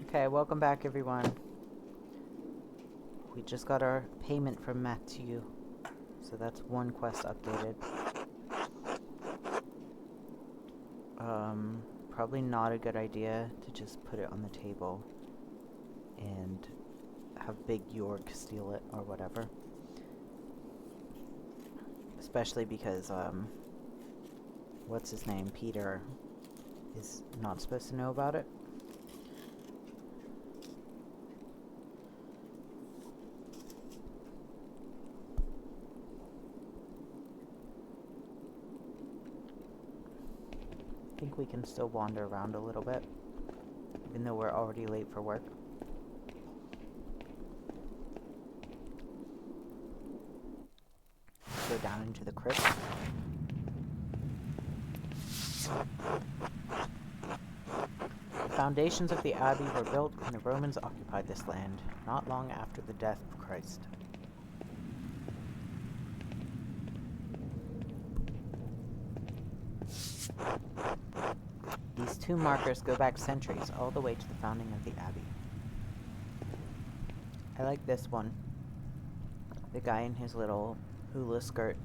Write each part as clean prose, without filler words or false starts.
Okay, welcome back everyone. We just got our payment from Matthew, so that's one quest updated. Probably not a good idea to just put it on the table and have Big York steal it or whatever. Especially because, what's his name? Peter is not supposed to know about it. I think we can still wander around a little bit, even though we're already late for work. Go down into the crypt. The foundations of the abbey were built when the Romans occupied this land, not long after the death of Christ. These two markers go back centuries, all the way to the founding of the abbey. I like this one. The guy in his little hula skirt.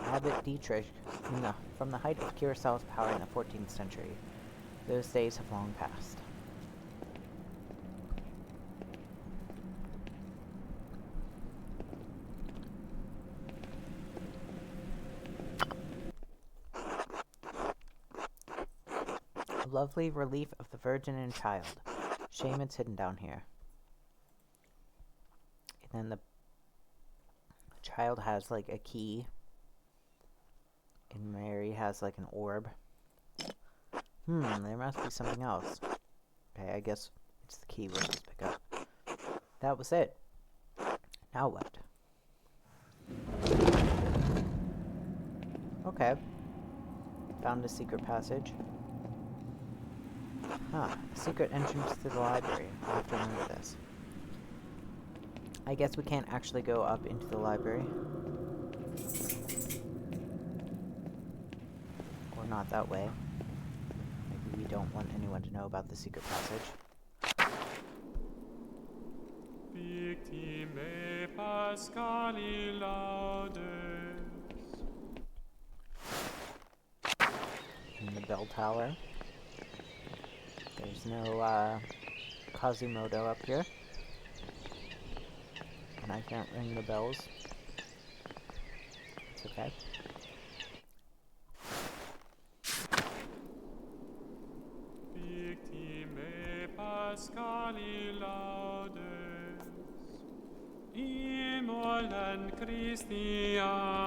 Abbot Dietrich, from the height of Curaçao's power in the 14th century. Those days have long passed. A lovely relief of the Virgin and Child. Shame it's hidden down here. And then the child has like a key. And Mary has like an orb. There must be something else. Okay, I guess it's the key we're supposed to pick up. That was it. Now what? Okay. Found a secret passage. Huh. Secret entrance to the library. I'll have to remember this. I guess we can't actually go up into the library. Or not that way. Maybe we don't want anyone to know about the secret passage. Victime Pascali laudes. In the bell tower. There's no Kazumoto up here. And I can't ring the bells. It's okay. Victime Pascali laudes. Imolen Christiani.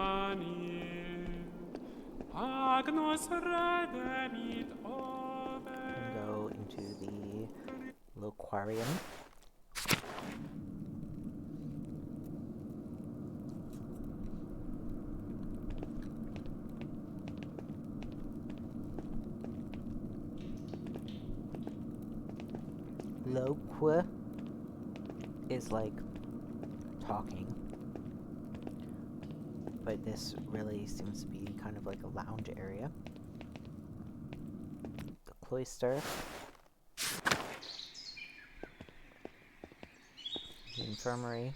Agnus redemit ove. Go into the Loquarium. Loqua is like talking, but this really seems to be kind of like a lounge area. The cloister, the infirmary,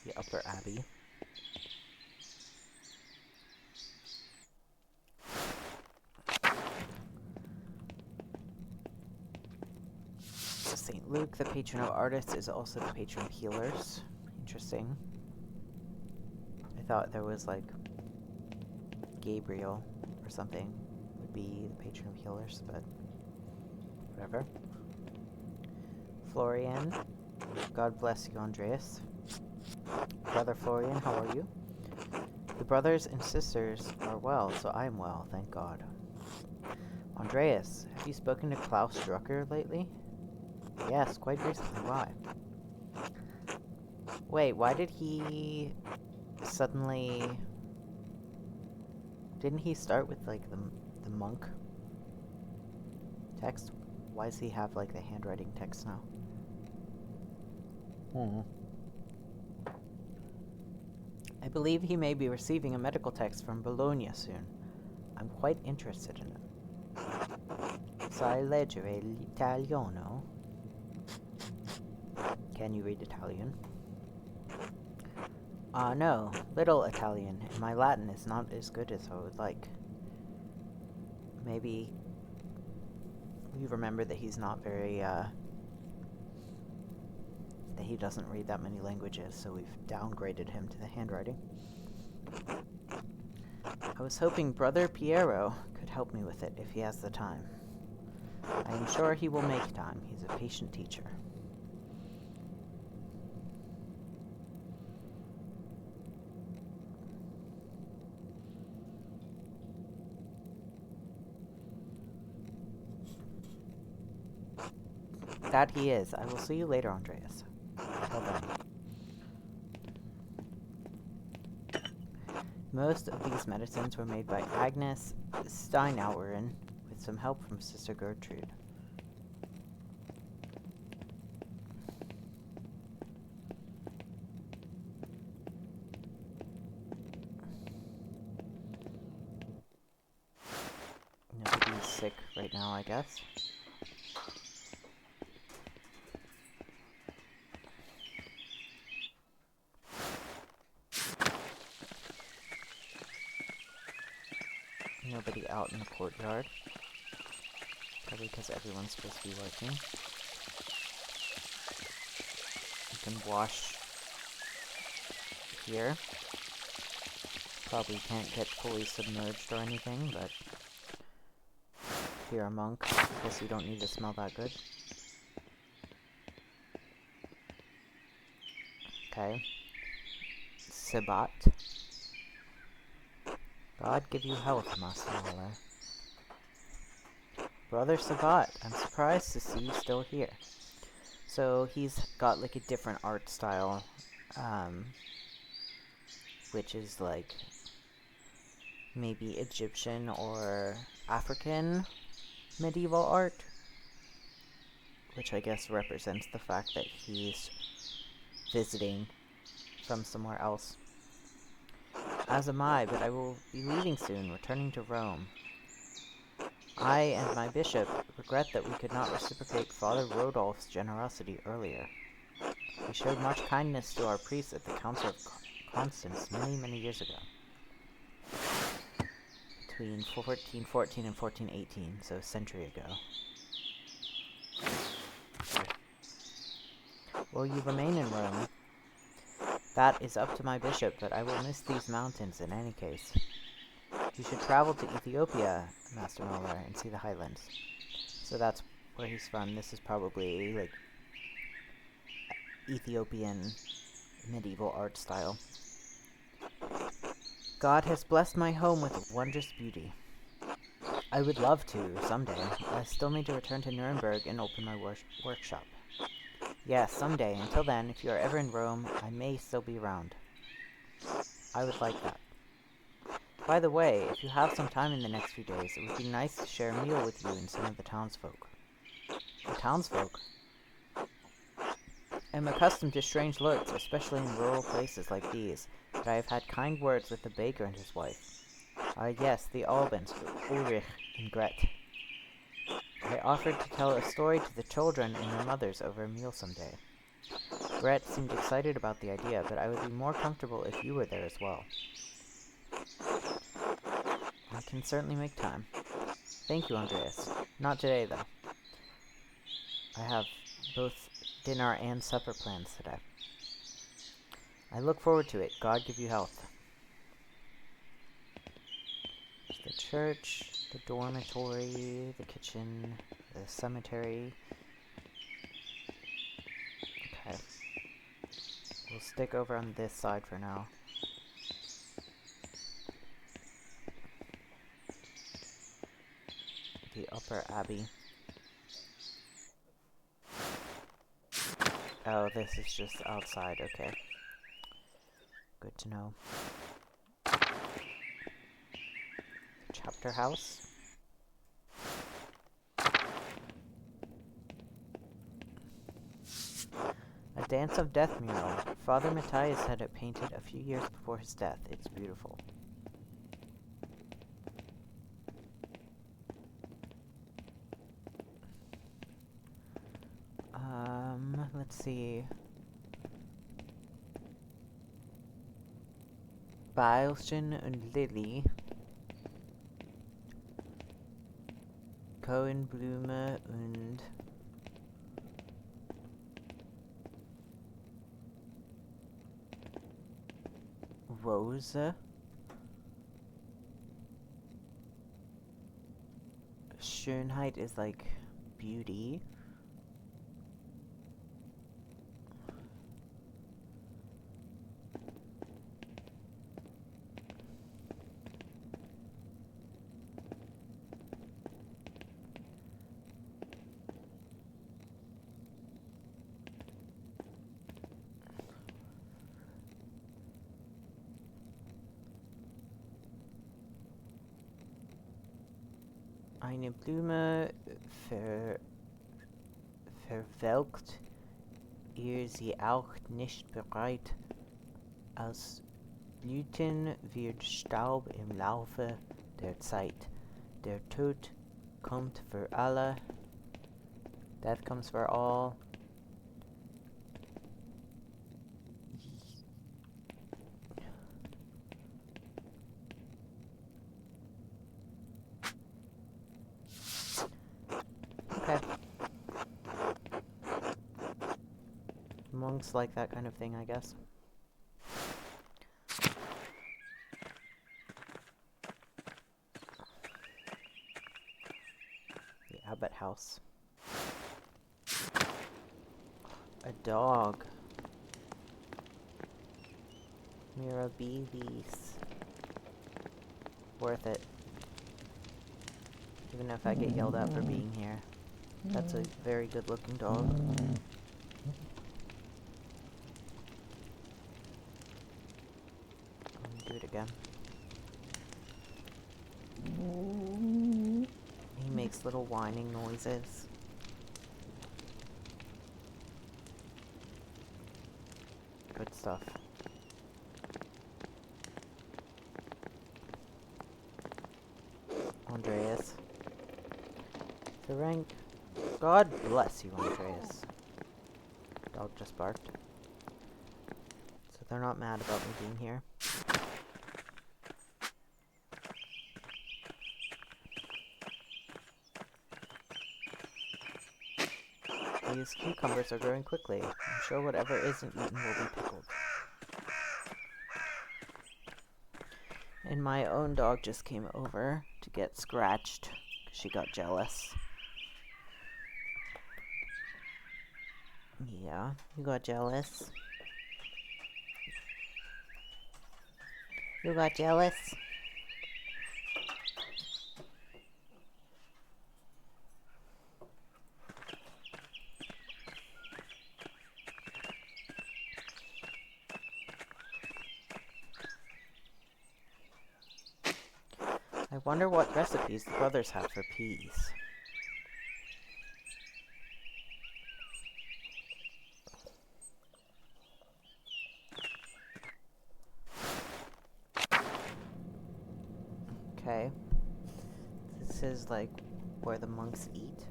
the upper abbey. St. Luke, the patron of artists, is also the patron of healers. Interesting. I thought there was like Gabriel or something would be the patron of healers, but whatever. Florian, God bless you, Andreas. Brother Florian, how are you? The brothers and sisters are well, so I am well, thank God. Andreas, have you spoken to Klaus Drucker lately? Yes, quite recently. Why? Wait, why did he suddenly... Didn't he start with, like, the monk text? Why does he have, like, the handwriting text now? I believe he may be receiving a medical text from Bologna soon. I'm quite interested in it. Sai leggere l'italiano? Can you read Italian? No, little Italian, and my Latin is not as good as I would like. Maybe we remember that he's not very, that he doesn't read that many languages, so we've downgraded him to the handwriting. I was hoping Brother Piero could help me with it if he has the time. I am sure he will make time. He's a patient teacher. That he is. I will see you later, Andreas. Until then. Most of these medicines were made by Agnes Steinauerin with some help from Sister Gertrude. Nobody's sick right now, I guess. Nobody out in the courtyard. Probably because everyone's supposed to be working. You can wash here. Probably can't get fully submerged or anything, but if you're a monk, I guess you don't need to smell that good. Okay. Sabat. God give you health, Master Muller. Brother Sabat, I'm surprised to see you still here. So he's got like a different art style, which is like maybe Egyptian or African medieval art, which I guess represents the fact that he's visiting from somewhere else. As am I, but I will be leaving soon, returning to Rome. I and my bishop regret that we could not reciprocate Father Rodolph's generosity earlier. He showed much kindness to our priests at the Council of Constance many, many years ago. Between 1414 and 1418, so a century ago. Will you remain in Rome? That is up to my bishop, but I will miss these mountains in any case. You should travel to Ethiopia, Master Muller, and see the highlands. So that's where he's from. This is probably, like, Ethiopian medieval art style. God has blessed my home with wondrous beauty. I would love to, someday. I still need to return to Nuremberg and open my workshop. Yes, someday. Until then, if you are ever in Rome, I may still be around. I would like that. By the way, if you have some time in the next few days, it would be nice to share a meal with you and some of the townsfolk. The townsfolk? I am accustomed to strange looks, especially in rural places like these, but I have had kind words with the baker and his wife. Yes, the Albans, Ulrich and Gret. I offered to tell a story to the children and their mothers over a meal someday. Gret seemed excited about the idea, but I would be more comfortable if you were there as well. I can certainly make time. Thank you, Andreas. Not today, though. I have both dinner and supper plans today. I look forward to it. God give you health. There's the church, the dormitory, the kitchen, the cemetery. Okay. We'll stick over on this side for now. The upper abbey. Oh, this is just outside, okay. Good to know. Chapter house. A Dance of Death mural. Father Matthias had it painted a few years before his death. It's beautiful. Let's see. Beilchen und Lilly. Cohenblume und Rose. Schönheit is like beauty. Eine Blume verwelkt, ihr sie auch nicht bereit. Als Blüten wird Staub im Laufe der Zeit. Der Tod kommt für alle. Death comes for all. Okay. Monks like that kind of thing, I guess. The Abbott house. A dog. Mirabilis. Worth it. Even if I get yelled at for being here. That's a very good looking dog. Let me do it again. He makes little whining noises. Good stuff. Andreas. The rank. God bless you, Andreas. Dog just barked. So they're not mad about me being here. These cucumbers are growing quickly. I'm sure whatever isn't eaten will be pickled. And my own dog just came over to get scratched because she got jealous. Yeah, you got jealous. You got jealous? I wonder what recipes the brothers have for peas. Okay. This is like where the monks eat.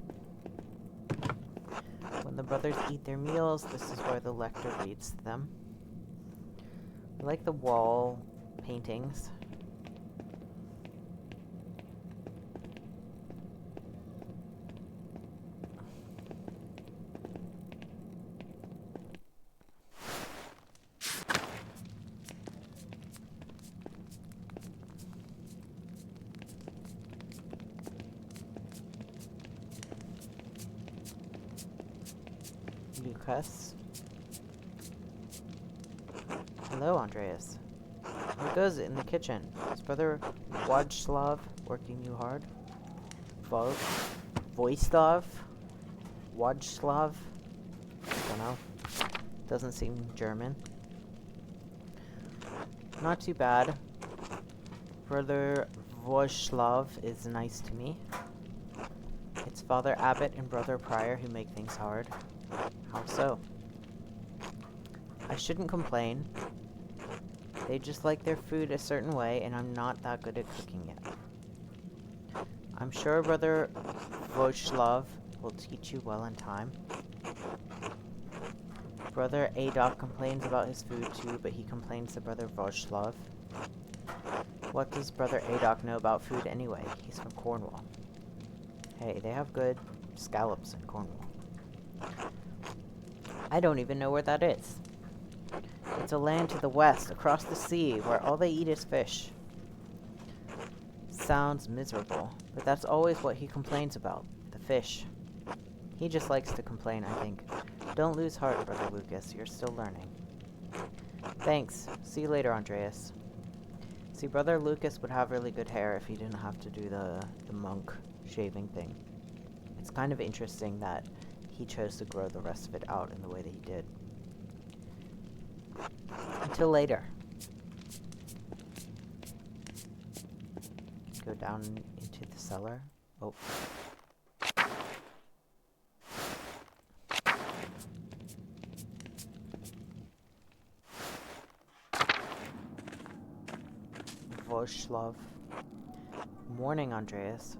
When the brothers eat their meals, this is where the lector reads to them. I like the wall paintings. Lucas. Hello, Andreas. How goes it in the kitchen? Is Brother Wojslav working you hard? Voislav? Wojslav? Don't know. Doesn't seem German. Not too bad. Brother Wojslav is nice to me. It's Father Abbot and Brother Prior who make things hard. How so? shouldn't complain. They just like their food a certain way, and I'm not that good at cooking it. I'm sure Brother Vojslav will teach you well in time. Brother Adolf complains about his food too, but he complains to Brother Vojslav. What does Brother Adolf know about food anyway? He's from Cornwall. Hey, they have good scallops in Cornwall. I don't even know where that is. It's a land to the west, across the sea, where all they eat is fish. Sounds miserable, but that's always what he complains about, the fish. He just likes to complain, I think. Don't lose heart, Brother Lucas, you're still learning. Thanks. See you later, Andreas. See, Brother Lucas would have really good hair if he didn't have to do the monk shaving thing. It's kind of interesting that he chose to grow the rest of it out in the way that he did. Until later. Go down into the cellar. Oh. Vojslav. Morning, Andreas.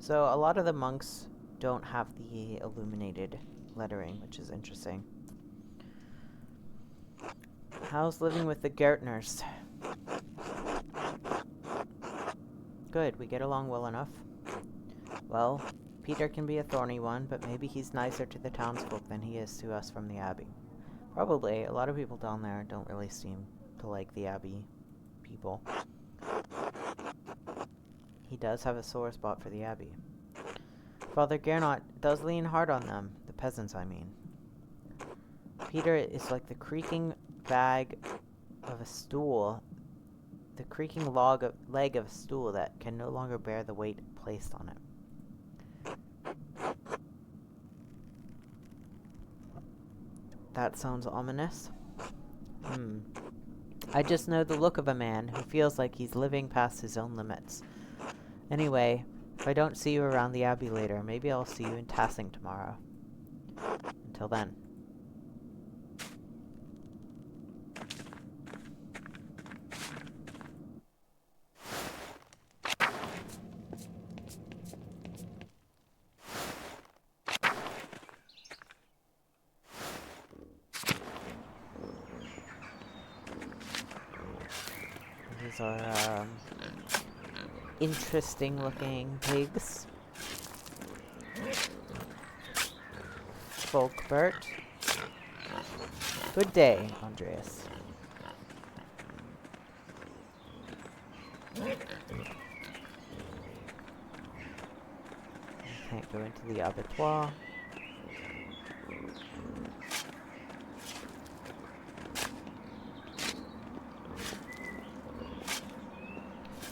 So, a lot of the monks don't have the illuminated lettering, which is interesting. How's living with the Gärtners? Good, we get along well enough. Well, Peter can be a thorny one, but maybe he's nicer to the townsfolk than he is to us from the Abbey. Probably, a lot of people down there don't really seem to like the Abbey people. He does have a sore spot for the Abbey. Father Gernot does lean hard on them, the peasants I mean. Peter is like the creaking bag of a stool, the creaking leg of a stool that can no longer bear the weight placed on it. That sounds ominous. I just know the look of a man who feels like he's living past his own limits. Anyway, if I don't see you around the Abbey later, maybe I'll see you in Tassing tomorrow. Until then. These are, interesting looking pigs. Folkbert. Good day, Andreas. Can't go into the abattoir.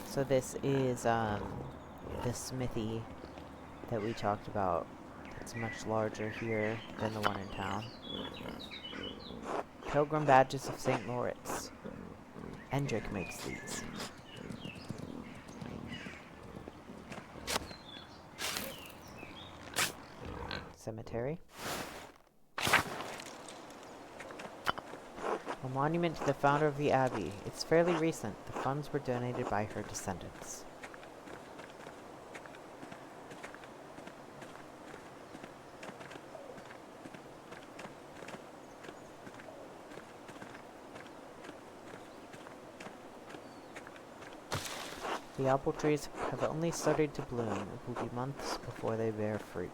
So this is the smithy that we talked about. It's much larger here than the one in town. Pilgrim badges of St. Moritz. Endrick makes these. Cemetery. A monument to the founder of the Abbey. It's fairly recent. The funds were donated by her descendants. The apple trees have only started to bloom. It will be months before they bear fruit.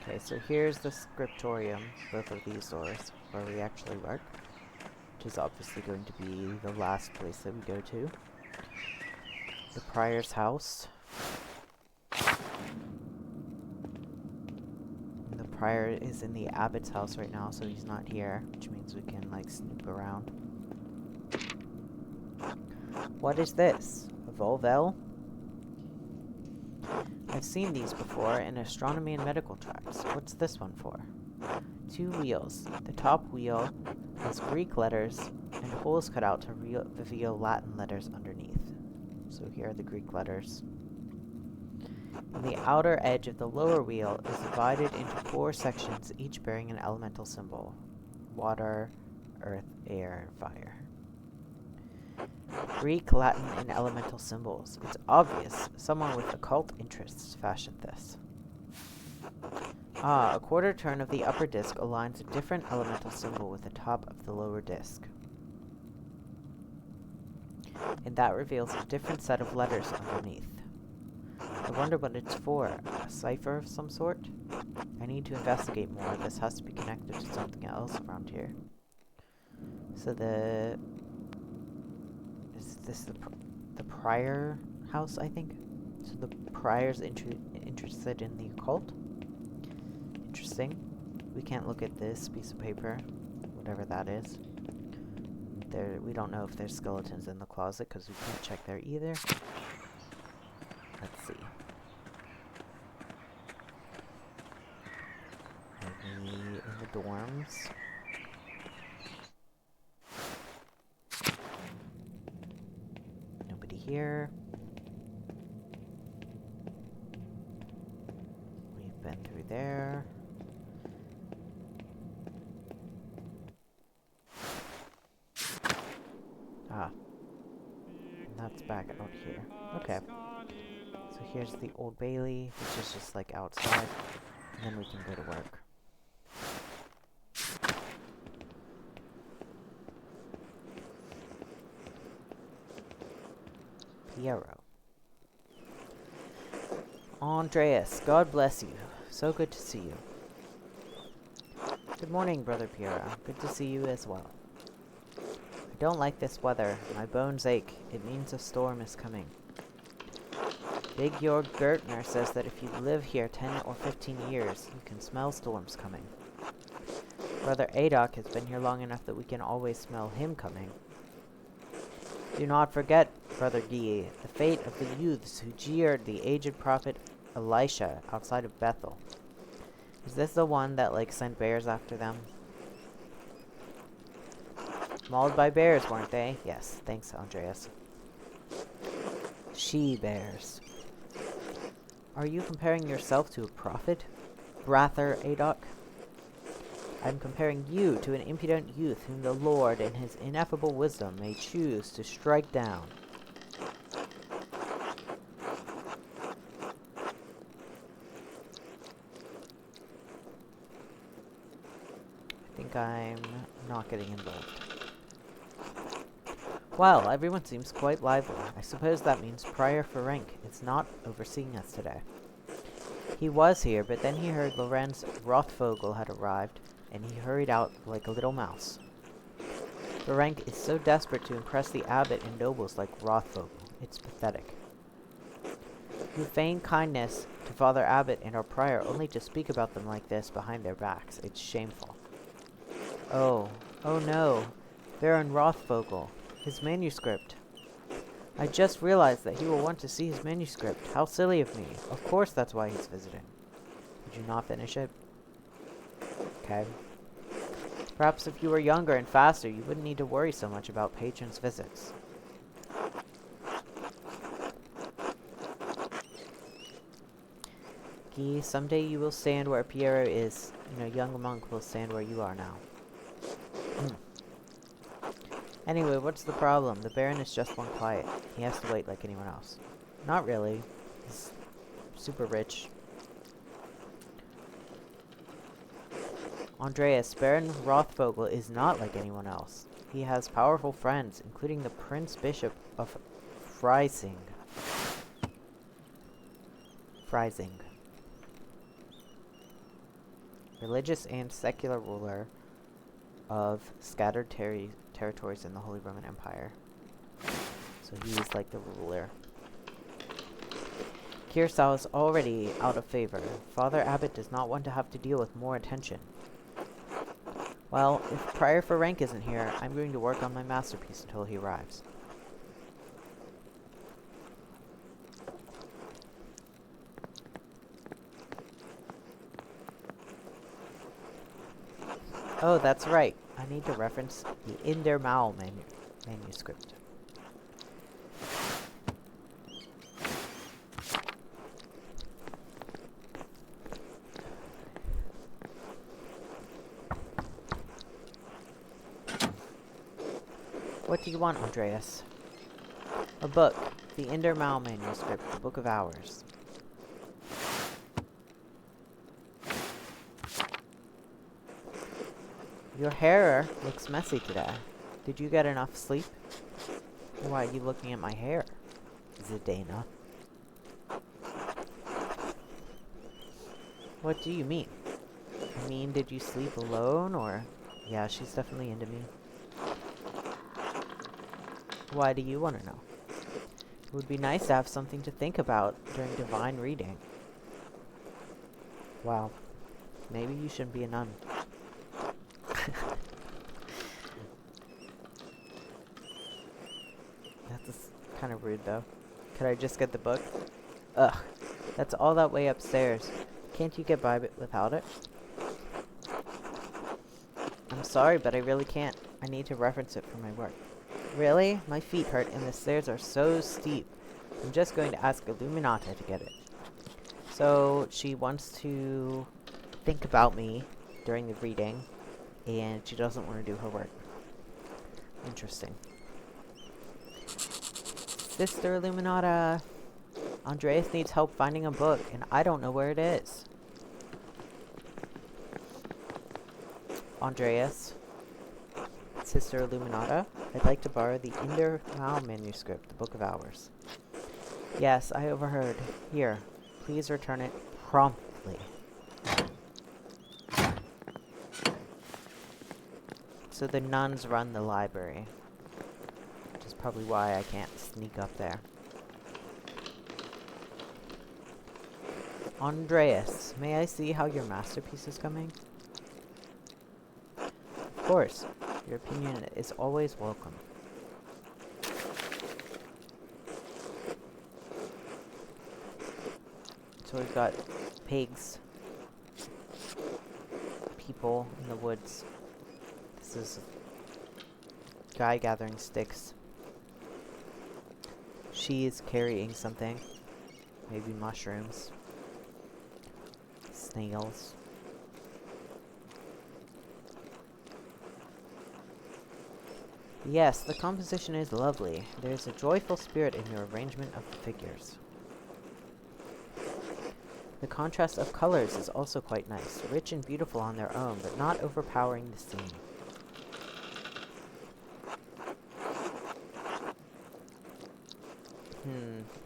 Okay, so here's the scriptorium, both of these doors, where we actually work, which is obviously going to be the last place that we go to. The prior's house. And the prior is in the abbot's house right now, so he's not here, which means we can, like, snoop around. What is this? A Volvel? I've seen these before in astronomy and medical tracts. What's this one for? 2 wheels. The top wheel has Greek letters and holes cut out to reveal Latin letters underneath. So here are the Greek letters. And the outer edge of the lower wheel is divided into 4 sections, each bearing an elemental symbol. Water, earth, air, and fire. Greek, Latin, and elemental symbols. It's obvious. Someone with occult interests fashioned this. Ah, a quarter turn of the upper disc aligns a different elemental symbol with the top of the lower disc. And that reveals a different set of letters underneath. I wonder what it's for. A cipher of some sort? I need to investigate more. This has to be connected to something else around here. So is this the prior house, I think? So the prior's interested in the occult? Interesting. We can't look at this piece of paper, whatever that is. We don't know if there's skeletons in the closet because we can't check there either. Let's see. Maybe in the dorms. Nobody here. We've been through there. Ah. And that's back out here. Okay. So here's the Old Bailey, which is just like outside. And then we can go to work. Piero. Andreas, God bless you. So good to see you. Good morning, Brother Piero. Good to see you as well. I don't like this weather. My bones ache. It means a storm is coming. Big Jorg Gertner says that if you live here 10 or 15 years, you can smell storms coming. Brother Adok has been here long enough that we can always smell him coming. Do not forget, Brother Guy, the fate of the youths who jeered the aged prophet Elisha outside of Bethel. Is this the one that, like, sent bears after them? Mauled by bears, weren't they? Yes, thanks, Andreas. She-bears. Are you comparing yourself to a prophet, Brother Adok? I'm comparing you to an impudent youth whom the Lord, in his ineffable wisdom, may choose to strike down. I think I'm not getting involved. Well, everyone seems quite lively. I suppose that means Prior Ferenc is not overseeing us today. He was here, but then he heard Lorenz Rothvogel had arrived, and he hurried out like a little mouse. Ferenc is so desperate to impress the abbot and nobles like Rothvogel. It's pathetic. You feign kindness to Father Abbot and our prior only to speak about them like this behind their backs. It's shameful. Oh no, Baron Rothvogel. His manuscript. I just realized that he will want to see his manuscript. How silly of me. Of course that's why he's visiting. Did you not finish it? Okay. Perhaps if you were younger and faster, you wouldn't need to worry so much about patrons' visits. Guy, someday you will stand where Piero is, and a young monk will stand where you are now. Anyway, what's the problem? The Baron is just one quiet. He has to wait like anyone else. Not really. He's super rich. Andreas, Baron Rothvogel is not like anyone else. He has powerful friends, including the Prince Bishop of Freising. Religious and secular ruler of scattered territories in the Holy Roman Empire. So he's like the ruler. Kirsau is already out of favor. Father Abbot does not want to have to deal with more attention. Well, if Prior Ferenc isn't here, I'm going to work on my masterpiece until he arrives. Oh, that's right. I need to reference the Indermal manuscript. What do you want, Andreas? A book. The Indermal manuscript, the Book of Hours. Your hair looks messy today. Did you get enough sleep? Why are you looking at my hair? Is it Dana? What do you mean? I mean, did you sleep alone, or... Yeah, she's definitely into me. Why do you want to know? It would be nice to have something to think about during divine reading. Wow. Maybe you shouldn't be a nun. That's kind of rude, though. Could I just get the book? Ugh. That's all that way upstairs. Can't you get by without it? I'm sorry, but I really can't. I need to reference it for my work. Really? My feet hurt and the stairs are so steep. I'm just going to ask Illuminata to get it. So, she wants to think about me during the reading, and she doesn't want to do her work. Interesting. Sister Illuminata, Andreas needs help finding a book, and I don't know where it is. Andreas, Sister Illuminata, I'd like to borrow the Indermal manuscript, the Book of Hours. Yes, I overheard. Here, please return it promptly. So the nuns run the library, which is probably why I can't sneak up there. Andreas, may I see how your masterpiece is coming? Of course. Your opinion is always welcome. So we've got pigs, people in the woods. This is a guy gathering sticks. She is carrying something. Maybe mushrooms. Snails. Yes, the composition is lovely. There's a joyful spirit in your arrangement of the figures. The contrast of colors is also quite nice, rich and beautiful on their own, but not overpowering the scene.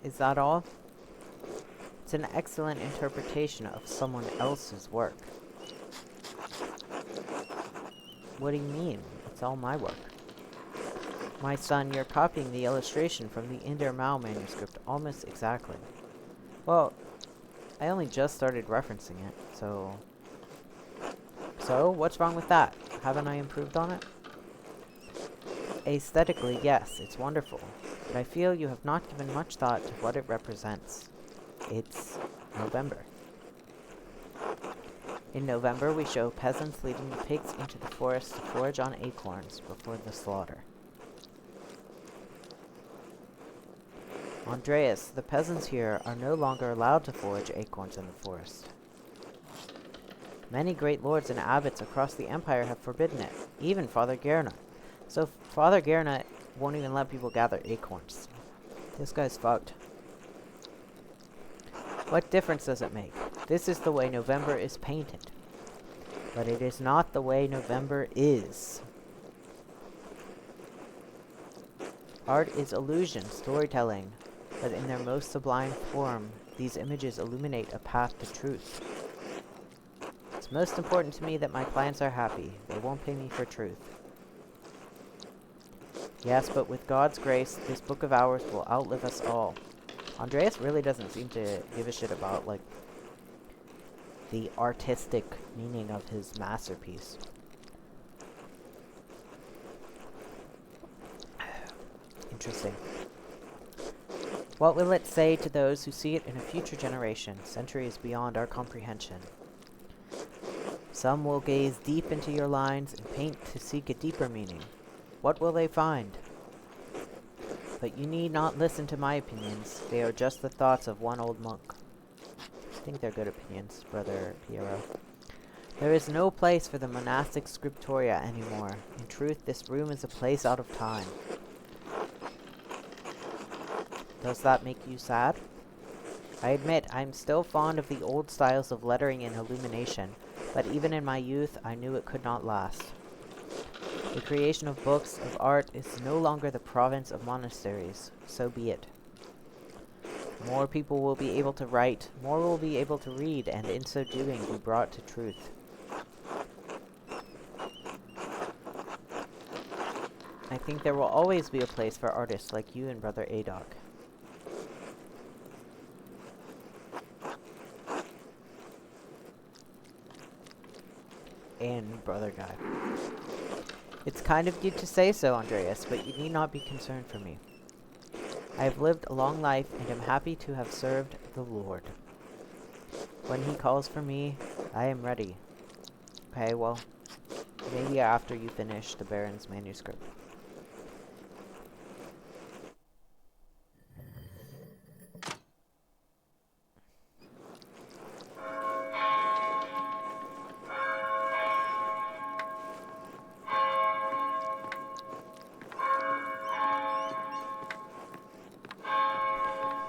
Is that all? It's an excellent interpretation of someone else's work. What do you mean? It's all my work. My son, you're copying the illustration from the Indermal manuscript almost exactly. Well, I only just started referencing it, so... So, what's wrong with that? Haven't I improved on it? Aesthetically, yes, it's wonderful, but I feel you have not given much thought to what it represents. It's November. In November, we show peasants leading the pigs into the forest to forage on acorns before the slaughter. Andreas, the peasants here are no longer allowed to forage acorns in the forest. Many great lords and abbots across the empire have forbidden it, even Father Gerna. So Father Gerna won't even let people gather acorns. This guy's fucked. What difference does it make? This is the way November is painted. But it is not the way November is. Art is illusion, storytelling, but in their most sublime form, these images illuminate a path to truth. It's most important to me that my clients are happy. They won't pay me for truth. Yes, but with God's grace, this Book of Hours will outlive us all. Andreas really doesn't seem to give a shit about, like, the artistic meaning of his masterpiece. Interesting. What will it say to those who see it in a future generation, centuries beyond our comprehension? Some will gaze deep into your lines and paint to seek a deeper meaning. What will they find? But you need not listen to my opinions. They are just the thoughts of one old monk. I think they're good opinions, Brother Piero. There is no place for the monastic scriptoria anymore. In truth, this room is a place out of time. Does that make you sad? I admit, I'm still fond of the old styles of lettering and illumination, but even in my youth, I knew it could not last. The creation of books, of art, is no longer the province of monasteries. So be it. More people will be able to write, more will be able to read, and in so doing be brought to truth. I think there will always be a place for artists like you and Brother Adok. And Brother Guy. It's kind of you to say so, Andreas, but you need not be concerned for me. I have lived a long life and am happy to have served the Lord. When he calls for me, I am ready. Okay, well, maybe after you finish the Baron's manuscript.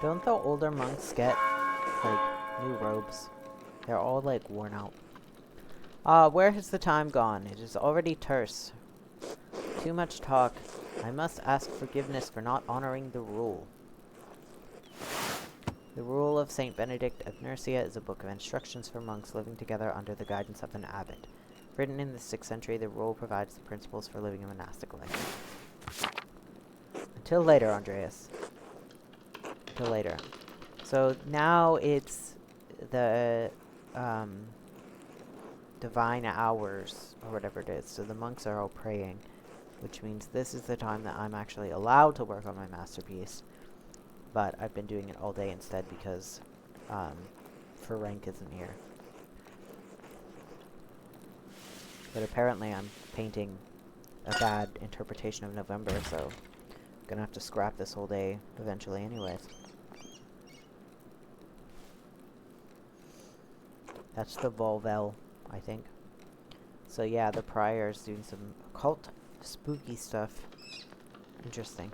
Don't the older monks get, like, new robes? They're all, like, worn out. Where has the time gone? It is already terse. Too much talk. I must ask forgiveness for not honoring the rule. The Rule of Saint Benedict of Nursia is a book of instructions for monks living together under the guidance of an abbot. Written in the 6th century, the rule provides the principles for living a monastic life. Until later, Andreas. Until later. So now it's the divine hours, or whatever it is. So the monks are all praying, which means this is the time that I'm actually allowed to work on my masterpiece. But I've been doing it all day instead because Ferenc isn't here. But apparently I'm painting a bad interpretation of November, so I'm gonna have to scrap this whole day eventually anyways. That's the Volvel, I think. So yeah, the Prior's doing some occult, spooky stuff. Interesting.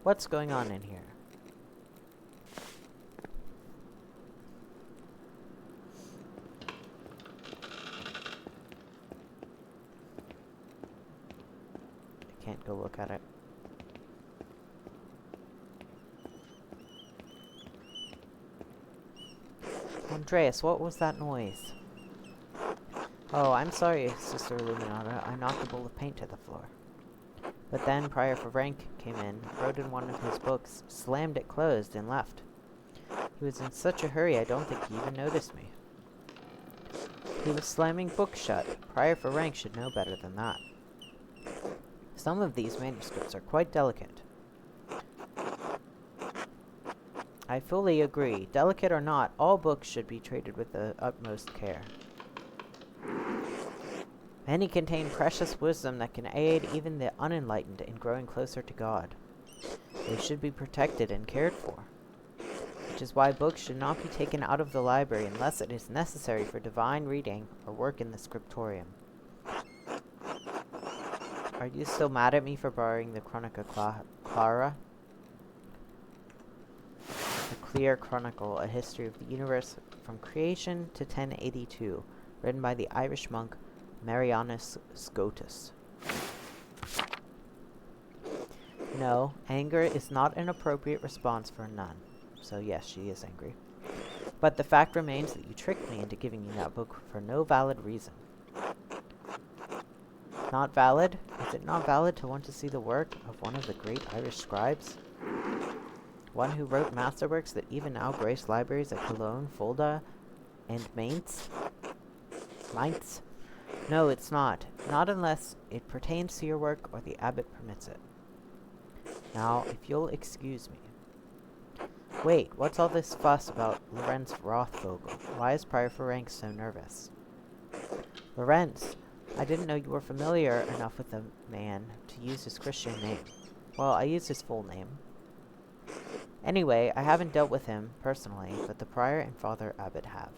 What's going on in here? I can't go look at it. Andreas, what was that noise? Oh, I'm sorry, Sister Illuminata. I knocked a bowl of paint to the floor. But then Prior Ferenc came in, wrote in one of his books, slammed it closed, and left. He was in such a hurry I don't think he even noticed me. He was slamming books shut. Prior Ferenc should know better than that. Some of these manuscripts are quite delicate. I fully agree. Delicate or not, all books should be treated with the utmost care. Many contain precious wisdom that can aid even the unenlightened in growing closer to God. They should be protected and cared for, which is why books should not be taken out of the library unless it is necessary for divine reading or work in the scriptorium. Are you still mad at me for borrowing the Chronica Clara? The Clear Chronicle, a history of the universe from creation to 1082, written by the Irish monk Marianus Scotus. No, anger is not an appropriate response for a nun. So yes, she is angry. But the fact remains that you tricked me into giving you that book for no valid reason. Not valid? Is it not valid to want to see the work of one of the great Irish scribes? One who wrote masterworks that even now grace libraries at Cologne, Fulda, and Mainz? Mainz? No, it's not. Not unless it pertains to your work or the abbot permits it. Now, if you'll excuse me. Wait, what's all this fuss about Lorenz Rothvogel? Why is Prior Ferenc so nervous? Lorenz, I didn't know you were familiar enough with the man to use his Christian name. Well, I used his full name. Anyway, I haven't dealt with him personally, but the Prior and Father Abbot have.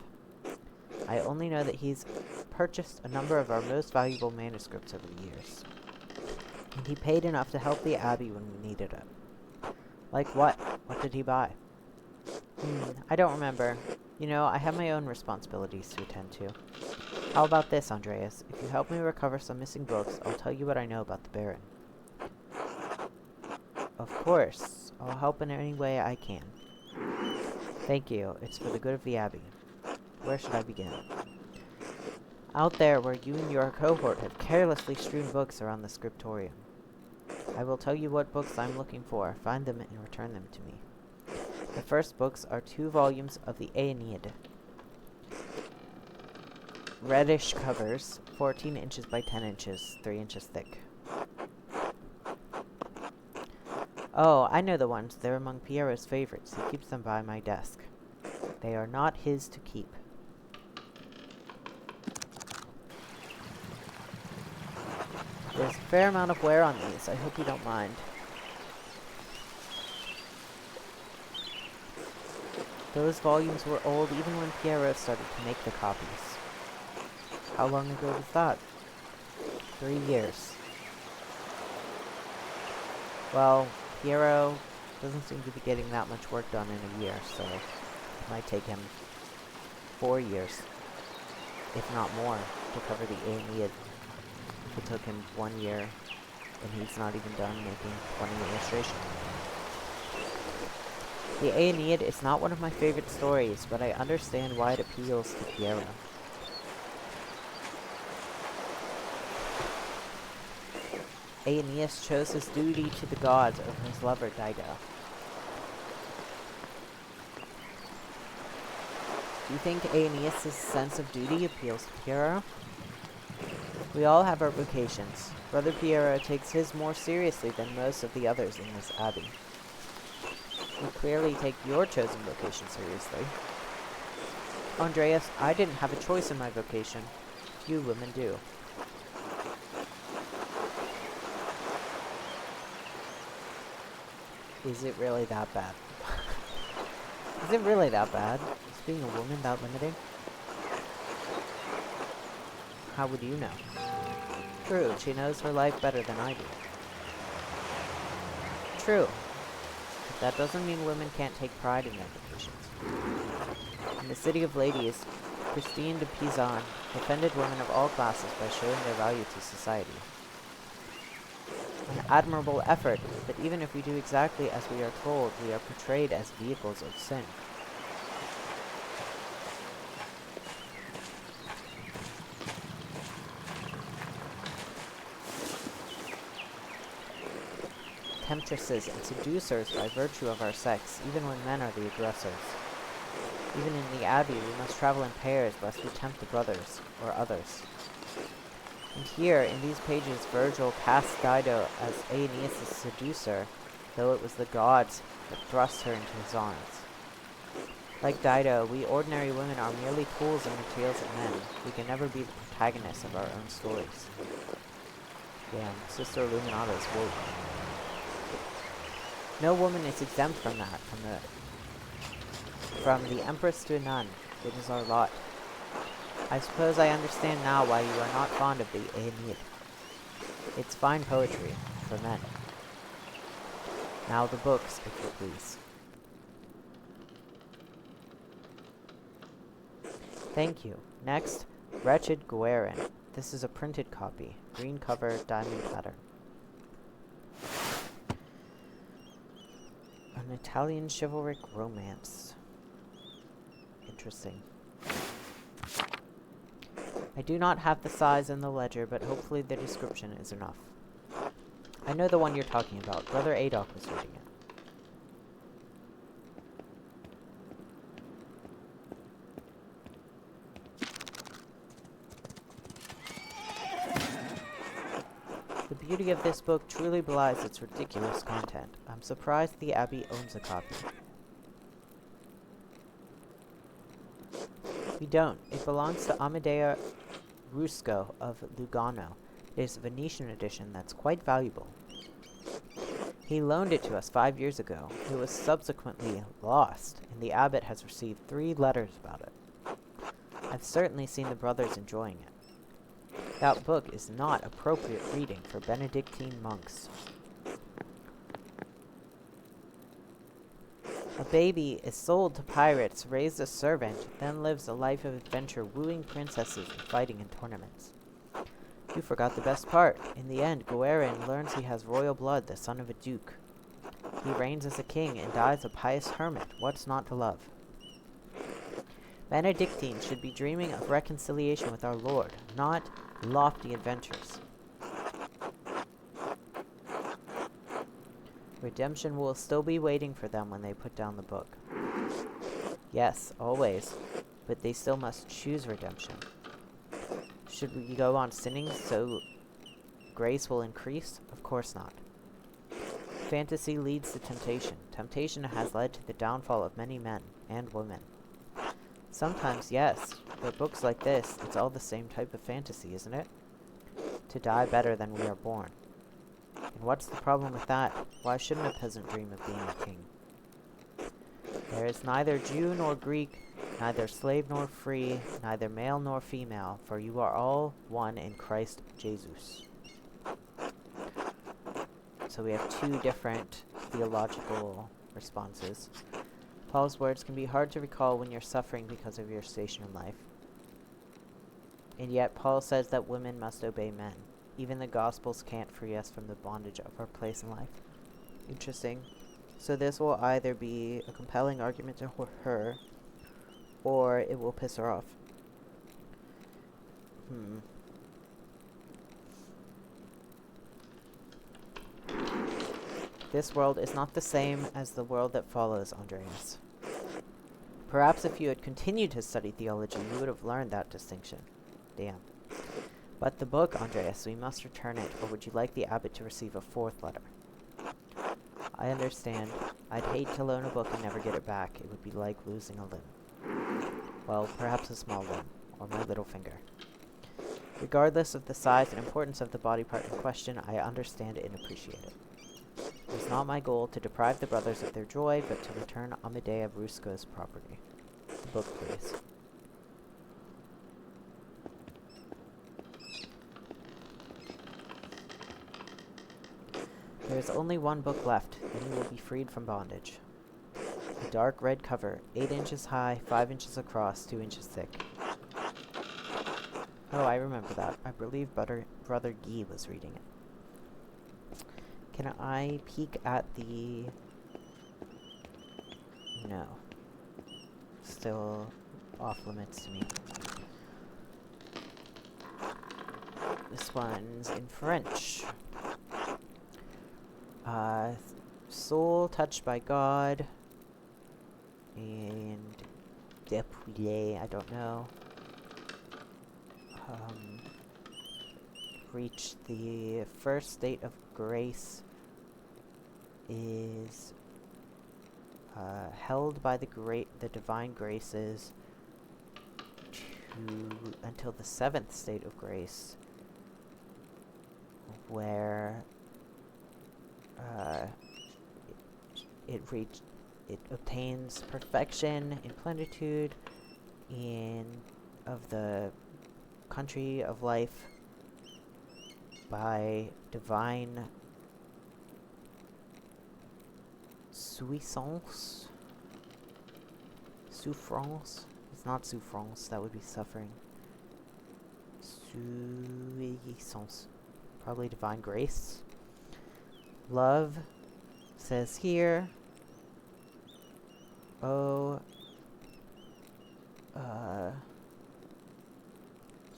I only know that he's purchased a number of our most valuable manuscripts over the years. And he paid enough to help the Abbey when we needed it. Like what? What did he buy? I don't remember. You know, I have my own responsibilities to attend to. How about this, Andreas? If you help me recover some missing books, I'll tell you what I know about the Baron. Of course. I'll help in any way I can. Thank you. It's for the good of the Abbey. Where should I begin? Out there where you and your cohort have carelessly strewn books around the scriptorium. I will tell you what books I'm looking for, find them, and return them to me. The first books are 2 volumes of the Aeneid. Reddish covers, 14 inches by 10 inches, 3 inches thick. Oh, I know the ones. They're among Piero's favorites. He keeps them by my desk. They are not his to keep. There's a fair amount of wear on these. I hope you don't mind. Those volumes were old even when Piero started to make the copies. How long ago was that? 3 years. Well, Piero doesn't seem to be getting that much work done in a year, so it might take him 4 years, if not more, to cover the Aeneid. It took him 1 year, and he's not even done making 20 illustrations. The Aeneid is not one of my favorite stories, but I understand why it appeals to Piero. Aeneas chose his duty to the gods over his lover Dido. Do you think Aeneas' sense of duty appeals to Piero? We all have our vocations. Brother Piero takes his more seriously than most of the others in this abbey. You clearly take your chosen vocation seriously. Andreas, I didn't have a choice in my vocation. You women do. Is it really that bad? Is it really that bad? Is being a woman that limiting? How would you know? True, she knows her life better than I do. True. But that doesn't mean women can't take pride in their vocations. In the City of Ladies, Christine de Pizan defended women of all classes by showing their value to society. An admirable effort, but even if we do exactly as we are told, we are portrayed as vehicles of sin. Temptresses and seducers by virtue of our sex, even when men are the aggressors. Even in the Abbey, we must travel in pairs lest we tempt the brothers, or others. And here, in these pages, Virgil casts Dido as Aeneas' seducer, though it was the gods that thrust her into his arms. Like Dido, we ordinary women are merely tools in the tales of men. We can never be the protagonists of our own stories. Damn, Sister Illuminata's woke. No woman is exempt from that, from the Empress to a nun. It is our lot. I suppose I understand now why you are not fond of the Aeneid. It's fine poetry, for men. Now the books, if you please. Thank you. Next, Wretched Guerin. This is a printed copy. Green cover, diamond pattern. An Italian chivalric romance. Interesting. I do not have the size in the ledger, but hopefully the description is enough. I know the one you're talking about. Brother Adolf was reading it. The beauty of this book truly belies its ridiculous content. I'm surprised the Abbey owns a copy. We don't. It belongs to Amadeo Rusco of Lugano. It is a Venetian edition that's quite valuable. He loaned it to us 5 years ago. It was subsequently lost, and the abbot has received 3 letters about it. I've certainly seen the brothers enjoying it. That book is not appropriate reading for Benedictine monks. A baby is sold to pirates, raised a servant, then lives a life of adventure wooing princesses and fighting in tournaments. You forgot the best part. In the end, Guerin learns he has royal blood, the son of a duke. He reigns as a king and dies a pious hermit. What's not to love? Benedictines should be dreaming of reconciliation with our Lord, not lofty adventures. Redemption will still be waiting for them when they put down the book. Yes, always, but they still must choose redemption. Should we go on sinning so grace will increase? Of course not. Fantasy leads to temptation. Temptation has led to the downfall of many men and women. Sometimes, yes, but books like this, it's all the same type of fantasy, isn't it? To die better than we are born. And what's the problem with that? Why shouldn't a peasant dream of being a king? There is neither Jew nor Greek, neither slave nor free, neither male nor female, for you are all one in Christ Jesus. So we have 2 different theological responses. Paul's words can be hard to recall when you're suffering because of your station in life. And yet Paul says that women must obey men. Even the Gospels can't free us from the bondage of our place in life. Interesting. So this will either be a compelling argument to her, or it will piss her off. This world is not the same as the world that follows, Andreas. Perhaps if you had continued to study theology, you would have learned that distinction. Damn. But the book, Andreas, we must return it, or would you like the abbot to receive a 4th letter? I understand. I'd hate to loan a book and never get it back. It would be like losing a limb. Well, perhaps a small limb, or my little finger. Regardless of the size and importance of the body part in question, I understand it and appreciate it. It is not my goal to deprive the brothers of their joy, but to return Amadea Brusco's property. The book, please. There is only 1 book left, then you will be freed from bondage. A dark red cover, 8 inches high, 5 inches across, 2 inches thick. Oh, I remember that. I believe Brother Guy was reading it. Can I peek at the... No. Still off limits to me. This one's in French. Soul touched by God. And dépouillé, I don't know. Reach the first state of grace is held by the divine graces until the 7th state of grace, where it obtains perfection in plenitude of the country of life by divine souffrance. It's not souffrance, that would be suffering. Souffrance. Probably divine grace. Love says here,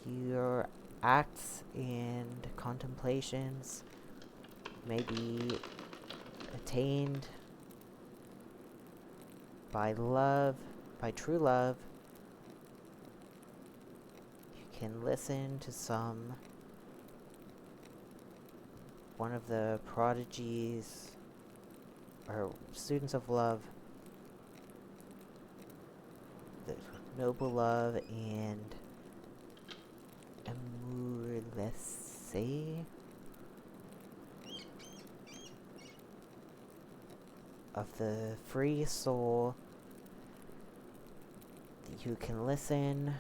your acts and contemplations may be attained by love, by true love. You can listen to one of the prodigies or students of love noble love and amour laissé of the free soul you can listen,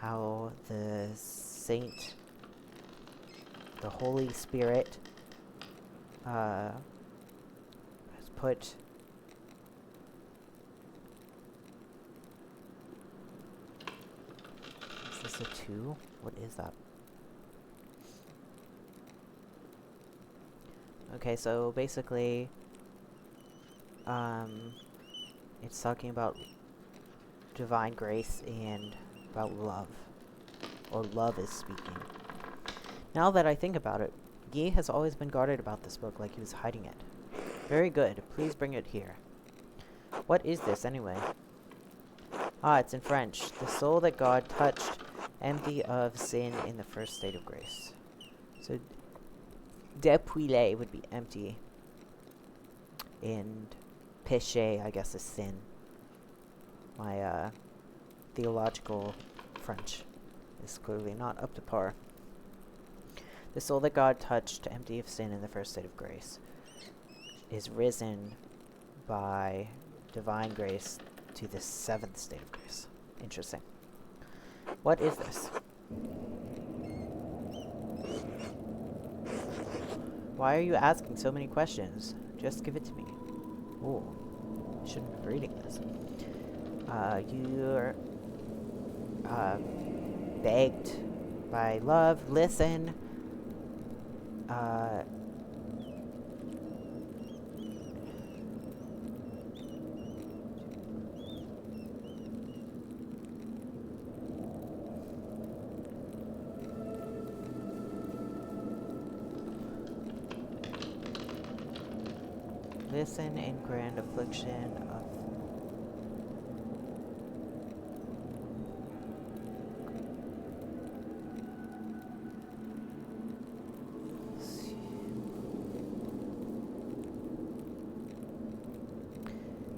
how the saint, the Holy Spirit, has put is this a 2? What is that? Okay, so basically, it's talking about divine grace and about love, or love is speaking. Now that I think about it, Guy has always been guarded about this book like he was hiding it. Very good, please bring it here. What is this anyway? Ah, it's in French. The soul that God touched, empty of sin in the first state of grace. So, dépouillé would be empty, and péché, I guess, is sin. My theological French is clearly not up to par. The soul that God touched, empty of sin in the first state of grace, is risen by divine grace to the 7th state of grace. Interesting. What is this? Why are you asking so many questions? Just give it to me. Ooh, I shouldn't be reading this. You're begged by love, listen. Listen in grand affliction of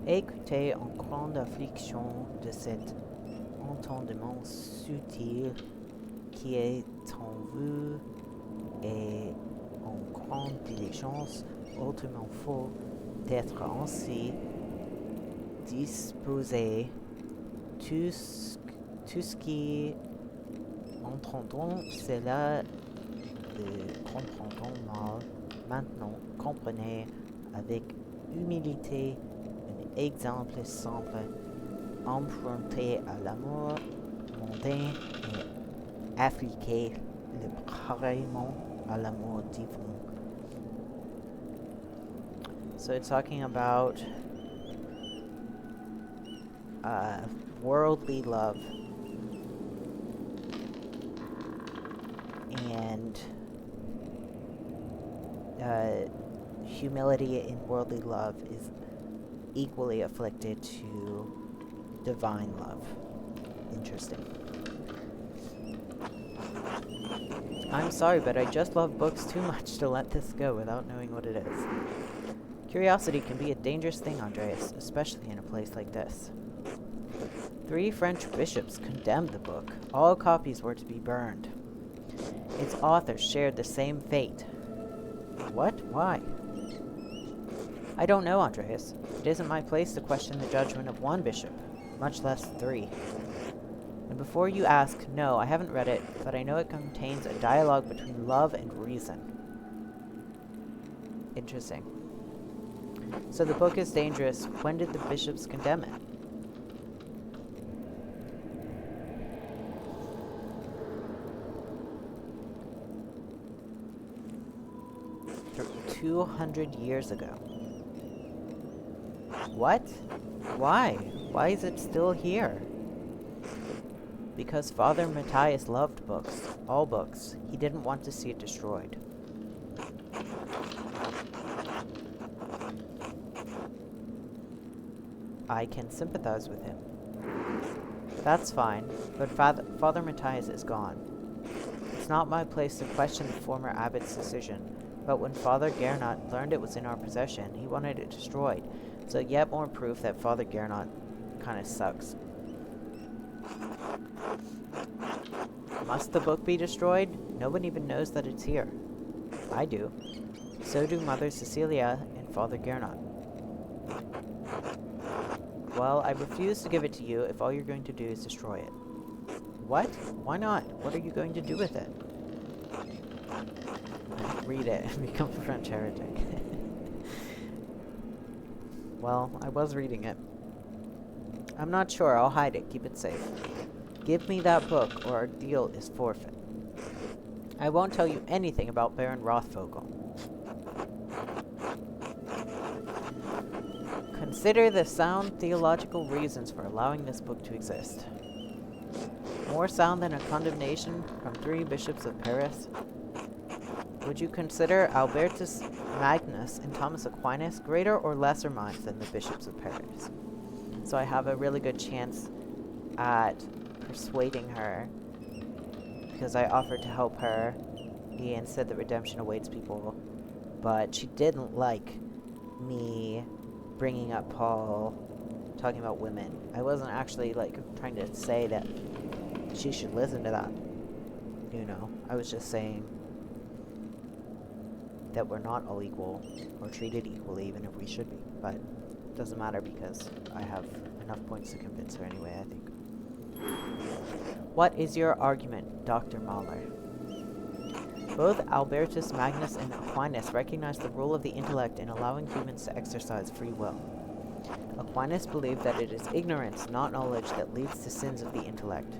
écoutez en grande affliction de cet entendement subtil qui est en vous et en grande diligence autrement faut d'être ainsi disposé tout ce qui entendons cela le comprendons mal maintenant comprenez avec humilité un exemple simple emprunté à l'amour mondain et appliqué pareillement à l'amour divin. So it's talking about worldly love and humility in worldly love is equally afflicted to divine love. Interesting. I'm sorry, but I just love books too much to let this go without knowing what it is. Curiosity can be a dangerous thing, Andreas, especially in a place like this. 3 French bishops condemned the book. All copies were to be burned. Its authors shared the same fate. What? Why? I don't know, Andreas. It isn't my place to question the judgment of one bishop, much less 3. And before you ask, no, I haven't read it, but I know it contains a dialogue between love and reason. Interesting. So the book is dangerous. When did the bishops condemn it? For 200 years ago. What? Why? Why is it still here? Because Father Matthias loved books. All books. He didn't want to see it destroyed. I can sympathize with him. That's fine, but Father Matthias is gone. It's not my place to question the former abbot's decision, but when Father Gernot learned it was in our possession, he wanted it destroyed, so yet more proof that Father Gernot kinda sucks. Must the book be destroyed? No one even knows that it's here. I do. So do Mother Cecilia and Father Gernot. Well, I refuse to give it to you if all you're going to do is destroy it. What? Why not? What are you going to do with it? Read it and become a French heretic. Well, I was reading it. I'm not sure. I'll hide it. Keep it safe. Give me that book, or our deal is forfeit. I won't tell you anything about Baron Rothvogel. Consider the sound theological reasons for allowing this book to exist. More sound than a condemnation from 3 bishops of Paris? Would you consider Albertus Magnus and Thomas Aquinas greater or lesser minds than the bishops of Paris? So I have a really good chance at persuading her, because I offered to help her and said that redemption awaits people, but she didn't like me bringing up Paul talking about women. I wasn't actually like trying to say that she should listen to that, you know. I was just saying that we're not all equal or treated equally, even if we should be, but it doesn't matter because I have enough points to convince her anyway, I think. What is your argument, Dr. Mahler? Both Albertus Magnus and Aquinas recognize the role of the intellect in allowing humans to exercise free will. Aquinas believed that it is ignorance, not knowledge, that leads to sins of the intellect.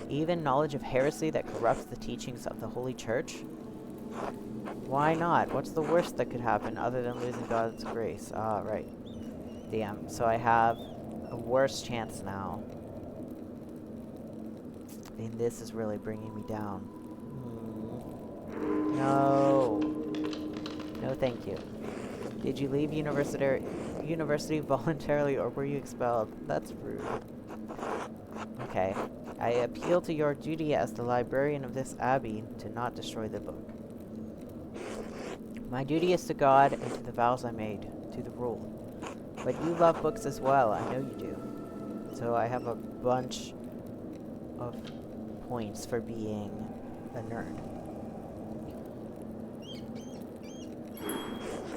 Even knowledge of heresy that corrupts the teachings of the Holy Church? Why not? What's the worst that could happen other than losing God's grace? Ah, right. Damn, so I have a worse chance now. And this is really bringing me down. No. No, thank you. Did you leave university voluntarily or were you expelled? That's rude. Okay. I appeal to your duty as the librarian of this abbey to not destroy the book. My duty is to God and to the vows I made, to the rule. But you love books as well, I know you do. So I have a bunch of points for being a nerd.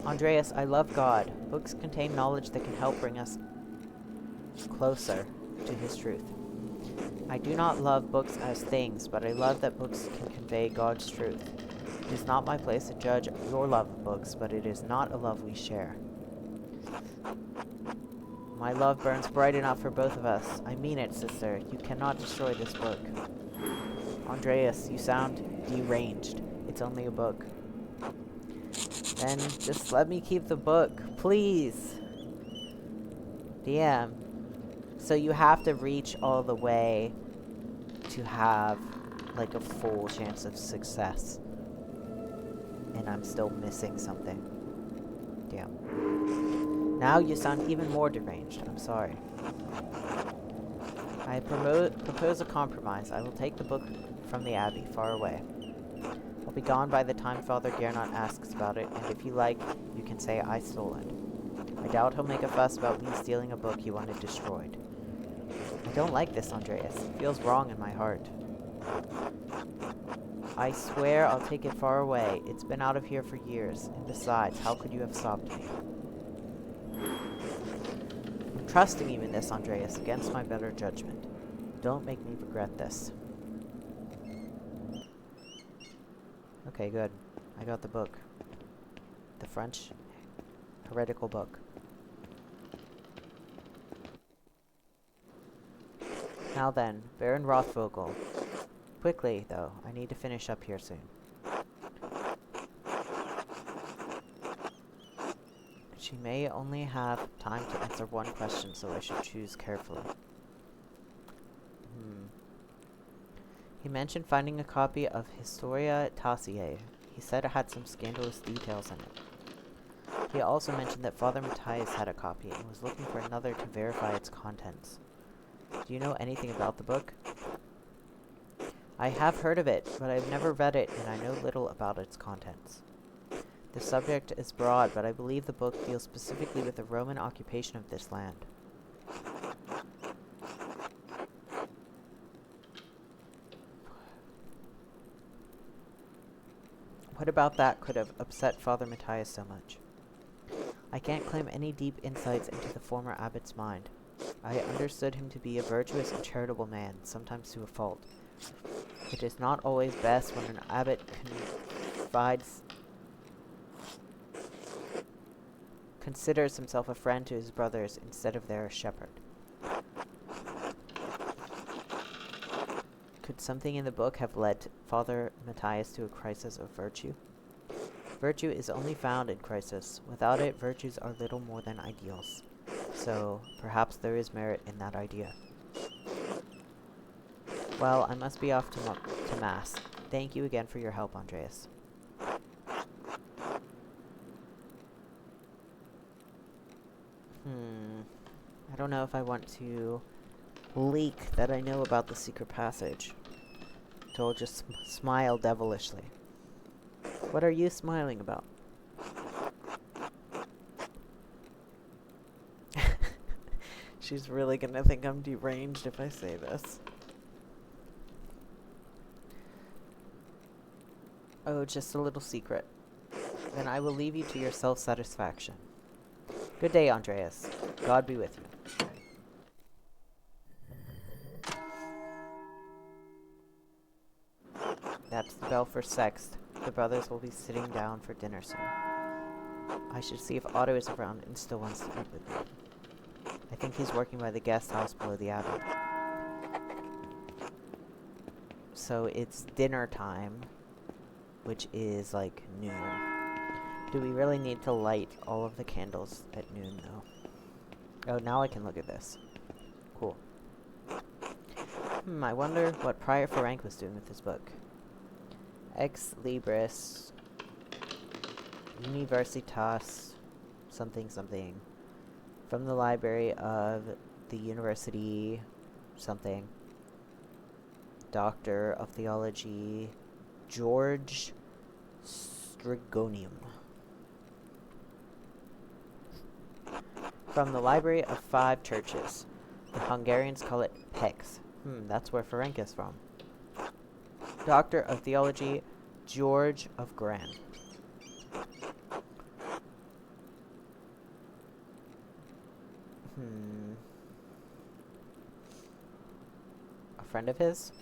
Andreas, I love God. Books contain knowledge that can help bring us closer to His truth. I do not love books as things, but I love that books can convey God's truth. It is not my place to judge your love of books, but it is not a love we share. My love burns bright enough for both of us. I mean it, sister. You cannot destroy this book. Andreas, you sound deranged. It's only a book. Then just let me keep the book, please. Damn. So you have to reach all the way to have like a full chance of success. And I'm still missing something. Damn. Now you sound even more deranged. I'm sorry. I propose a compromise. I will take the book from the abbey, far away. I'll be gone by the time Father Gernot asks about it, and if you like, you can say I stole it. I doubt he'll make a fuss about me stealing a book he wanted destroyed. I don't like this, Andreas. It feels wrong in my heart. I swear I'll take it far away. It's been out of here for years. And besides, how could you have stopped me? I'm trusting you in this, Andreas, against my better judgment. Don't make me regret this. Okay, good. I got the book. The French heretical book. Now then, Baron Rothvogel. Quickly, though. I need to finish up here soon. She may only have time to answer one question, so I should choose carefully. He mentioned finding a copy of Historia Tassiae. He said it had some scandalous details in it. He also mentioned that Father Matthias had a copy and was looking for another to verify its contents. Do you know anything about the book? I have heard of it, but I've never read it, and I know little about its contents. The subject is broad, but I believe the book deals specifically with the Roman occupation of this land. What about that could have upset Father Matthias so much? I can't claim any deep insights into the former abbot's mind. I understood him to be a virtuous and charitable man, sometimes to a fault. It is not always best when an abbot considers himself a friend to his brothers instead of their shepherd. Could something in the book have led Father Matthias to a crisis of virtue? Virtue is only found in crisis. Without it, virtues are little more than ideals. So, perhaps there is merit in that idea. Well, I must be off to Mass. Thank you again for your help, Andreas. I don't know if I want to leak that I know about the secret passage. Joel just smiled devilishly. What are you smiling about? She's really gonna think I'm deranged if I say this. Oh, just a little secret. Then I will leave you to your self-satisfaction. Good day, Andreas. God be with you. That's the bell for Sext. The brothers will be sitting down for dinner soon. I should see if Otto is around and still wants to eat with me. I think he's working by the guest house below the abbey. So it's dinner time, which is like noon. Do we really need to light all of the candles at noon, though? Oh, now I can look at this. Cool. I wonder what Prior Ferenc was doing with his book. Ex Libris Universitas something something. From the library of the University something. Doctor of Theology George Strigonium. From the Library of 5 Churches. The Hungarians call it Pex. That's where Ferenc is from. Doctor of Theology George of Gran. A friend of his?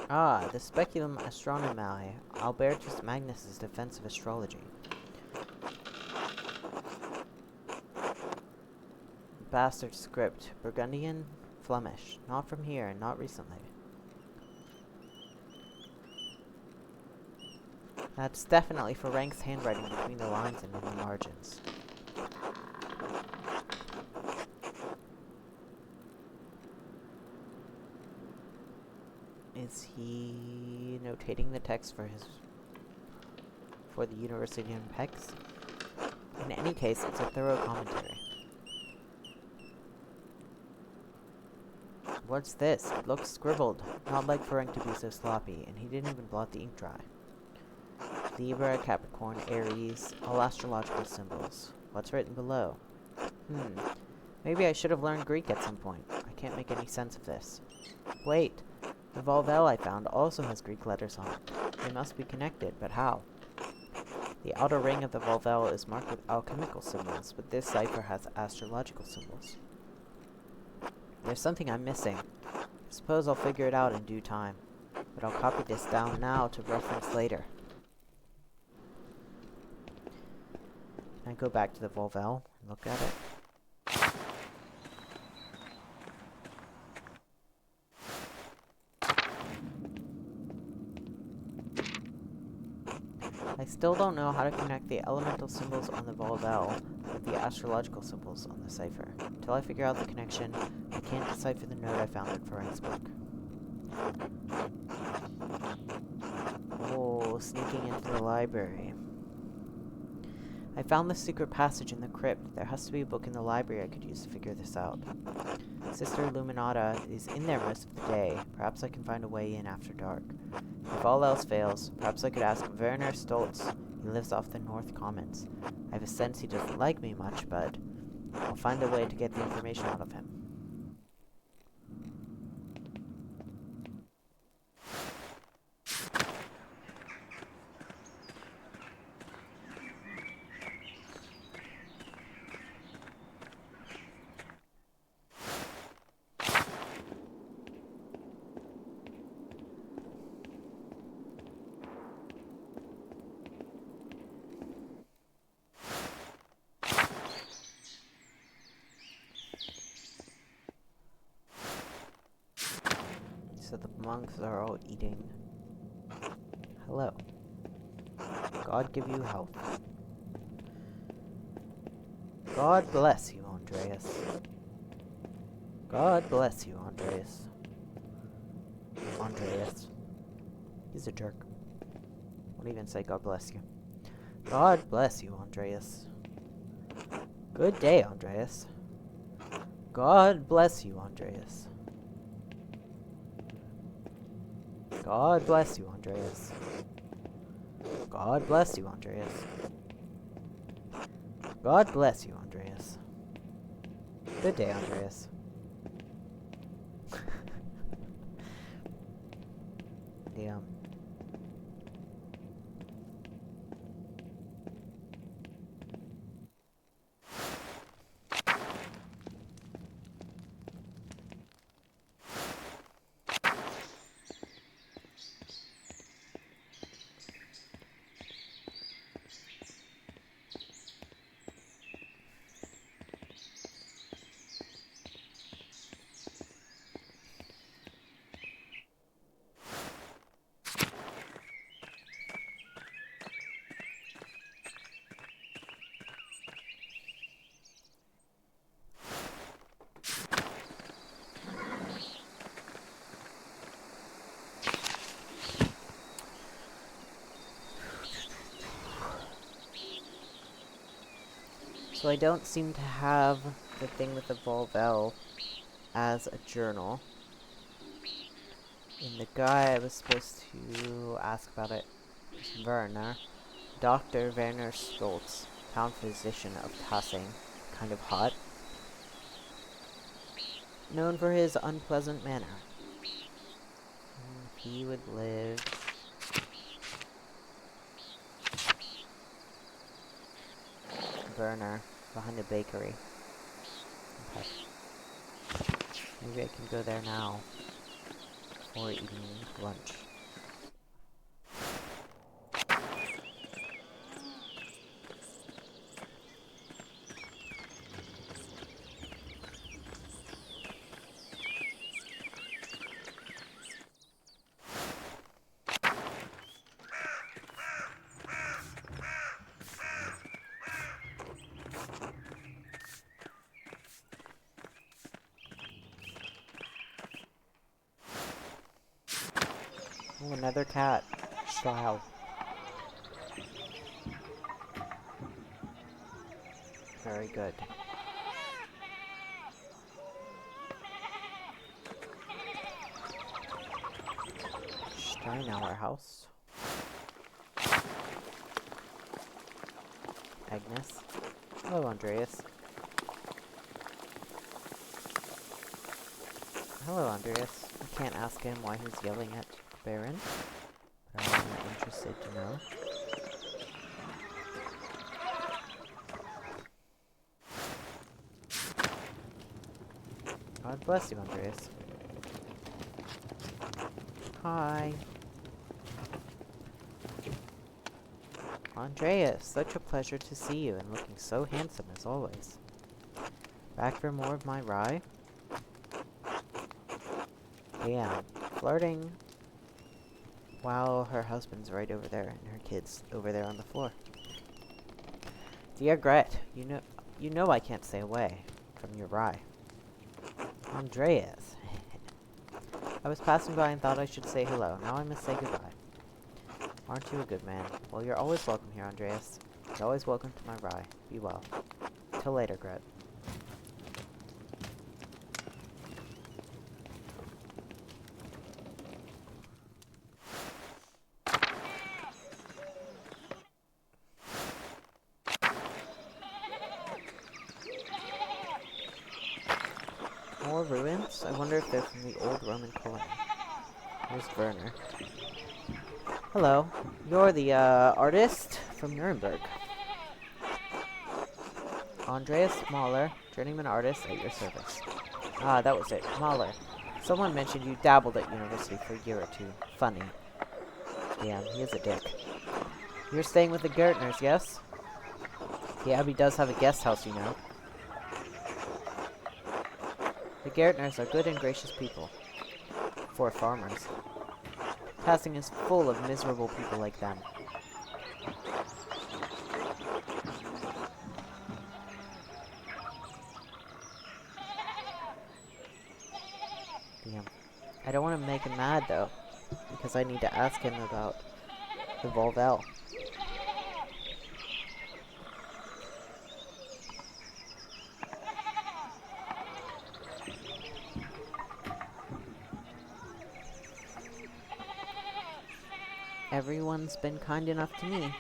Ah, the Speculum Astronomiae, Albertus Magnus's defense of astrology. Bastard script. Burgundian? Flemish. Not from here, and not recently. That's definitely Ferenc's handwriting between the lines and in the margins. Is he notating the text for the University in Pex? In any case, it's a thorough commentary. What's this? It looks scribbled. Not like Ferenc to be so sloppy, and he didn't even blot the ink dry. Libra, Capricorn, Aries, all astrological symbols. What's written below? Maybe I should have learned Greek at some point. I can't make any sense of this. Wait! The Volvel I found also has Greek letters on it. They must be connected, but how? The outer ring of the Volvel is marked with alchemical symbols, but this cipher has astrological symbols. There's something I'm missing. I suppose I'll figure it out in due time, but I'll copy this down now to reference later. I go back to the Volvel and look at it. I still don't know how to connect the elemental symbols on the Volvel with the astrological symbols on the cipher. Until I figure out the connection, I can't decipher the note I found in Ferenc's book. Oh, sneaking into the library. I found the secret passage in the crypt. There has to be a book in the library I could use to figure this out. Sister Illuminata is in there most of the day. Perhaps I can find a way in after dark. If all else fails, perhaps I could ask Werner Stoltz. He lives off the North Commons. I have a sense he doesn't like me much, but I'll find a way to get the information out of him. So the monks are all eating. Hello. God give you health. God bless you, Andreas. God bless you, Andreas. Andreas. He's a jerk. Won't even say God bless you. God bless you, Andreas. Good day, Andreas. God bless you, Andreas. God bless you, Andreas. God bless you, Andreas. God bless you, Andreas. Good day, Andreas. Damn. So I don't seem to have the thing with the Volvel as a journal. And the guy I was supposed to ask about it is Werner. Dr. Werner Stoltz, town physician of Tassing. Kind of hot. Known for his unpleasant manner. He would live... Werner, behind the bakery. Okay. Maybe I can go there now. Before eating lunch. Oh, another cat. Wow. Very good. Steinauer house. Agnes. Hello, Andreas. Hello, Andreas. I can't ask him why he's yelling at Baron, but I'm interested to know. God bless you, Andreas. Hi. Andreas, such a pleasure to see you, and looking so handsome as always. Back for more of my rye? Yeah, flirting while her husband's right over there and her kids over there on the floor. Dear Gret, you know I can't stay away from your rye. Andreas. I was passing by and thought I should say hello. Now I must say goodbye. Aren't you a good man? Well, you're always welcome here, Andreas. You're always welcome to my rye. Be well. Till later, Gret. More ruins? I wonder if they're from the old Roman colony. Here's Werner. Hello. You're the, artist from Nuremberg. Andreas Mahler, journeyman artist at your service. Ah, that was it. Mahler. Someone mentioned you dabbled at university for a year or two. Funny. Damn, he is a dick. You're staying with the Gertners, yes? The Abbey does have a guest house, you know. The Gertners are good and gracious people. for farmers. Tassing is full of miserable people like them. Damn. I don't want to make him mad, though, because I need to ask him about the Volvel. Everyone's been kind enough to me.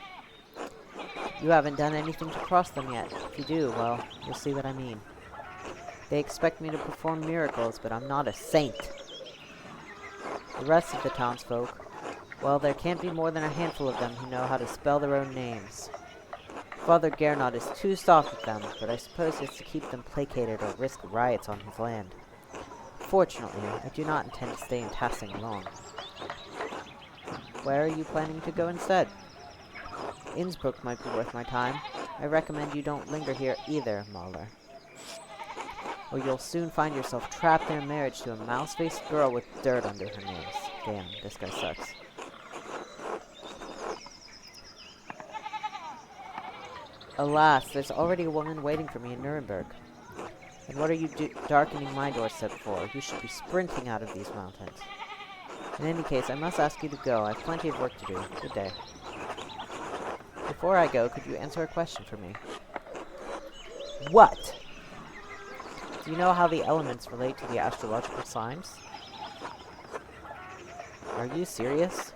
You haven't done anything to cross them yet. If you do, well, you'll see what I mean. They expect me to perform miracles, but I'm not a saint. The rest of the townsfolk, well, there can't be more than a handful of them who know how to spell their own names. Father Gernot is too soft with them, but I suppose it's to keep them placated or risk riots on his land. Fortunately, I do not intend to stay in Tassing long. Where are you planning to go instead? Innsbruck might be worth my time. I recommend you don't linger here either, Mahler. Or you'll soon find yourself trapped in a marriage to a mouse-faced girl with dirt under her nails. Damn, this guy sucks. Alas, there's already a woman waiting for me in Nuremberg. And what are you darkening my doorstep for? You should be sprinting out of these mountains. In any case, I must ask you to go. I have plenty of work to do. Good day. Before I go, could you answer a question for me? What? Do you know how the elements relate to the astrological signs? Are you serious?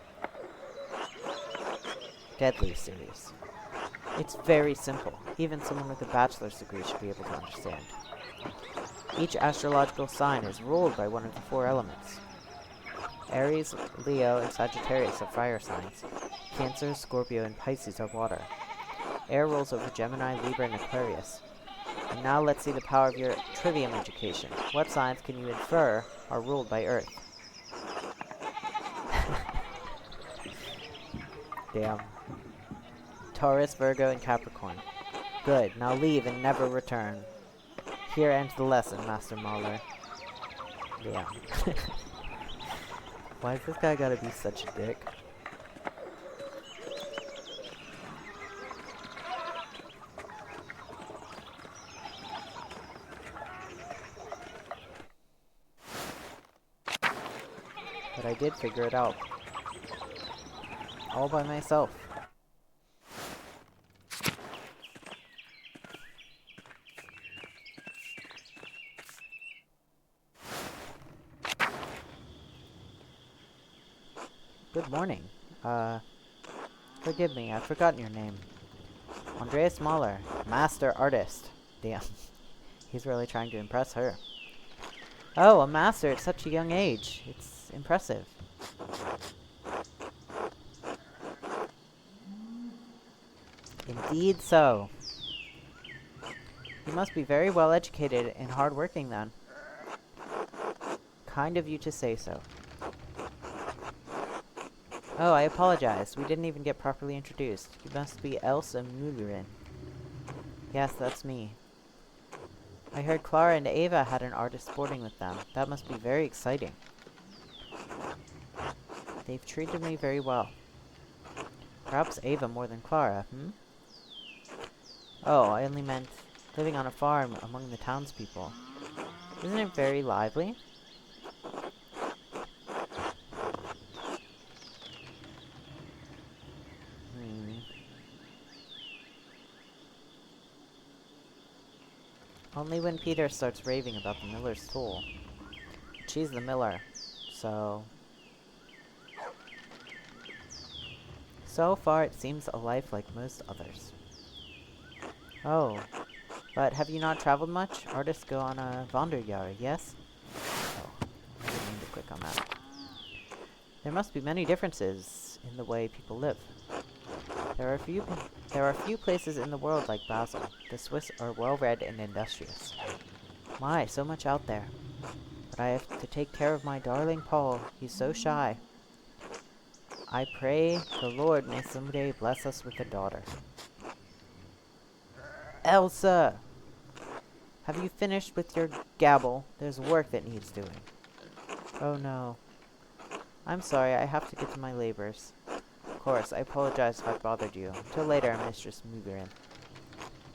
Deadly serious. It's very simple. Even someone with a bachelor's degree should be able to understand. Each astrological sign is ruled by one of the 4 elements. Aries, Leo, and Sagittarius are fire signs. Cancer, Scorpio, and Pisces are water. Air rules over Gemini, Libra, and Aquarius. And now let's see the power of your trivium education. What signs can you infer are ruled by Earth? Damn. Taurus, Virgo, and Capricorn. Good. Now leave and never return. Here ends the lesson, Master Mahler. Damn. Why has this guy gotta be such a dick? But I did figure it out. All by myself. Good morning. Forgive me, I've forgotten your name. Andreas Mahler, master artist. Damn. He's really trying to impress her. Oh, a master at such a young age. It's impressive. Indeed so. You must be very well educated and hard-working then. Kind of you to say so. Oh, I apologize. We didn't even get properly introduced. You must be Elsa Müllerin. Yes, that's me. I heard Clara and Ava had an artist boarding with them. That must be very exciting. They've treated me very well. Perhaps Ava more than Clara, hmm? Oh, I only meant living on a farm among the townspeople. Isn't it very lively? Only when Peter starts raving about the miller's tool. She's the miller, so... So far it seems a life like most others. Oh, but have you not traveled much? Artists go on a Wanderjahre, yes? Oh, I didn't mean to click on that. There must be many differences in the way people live. There are few places in the world like Basel. The Swiss are well-read and industrious. My, so much out there. But I have to take care of my darling Paul. He's so shy. I pray the Lord may someday bless us with a daughter. Elsa! Have you finished with your gabble? There's work that needs doing. Oh no. I'm sorry, I have to get to my labors. Of course, I apologize if I bothered you. Till later, Mistress Mugerin.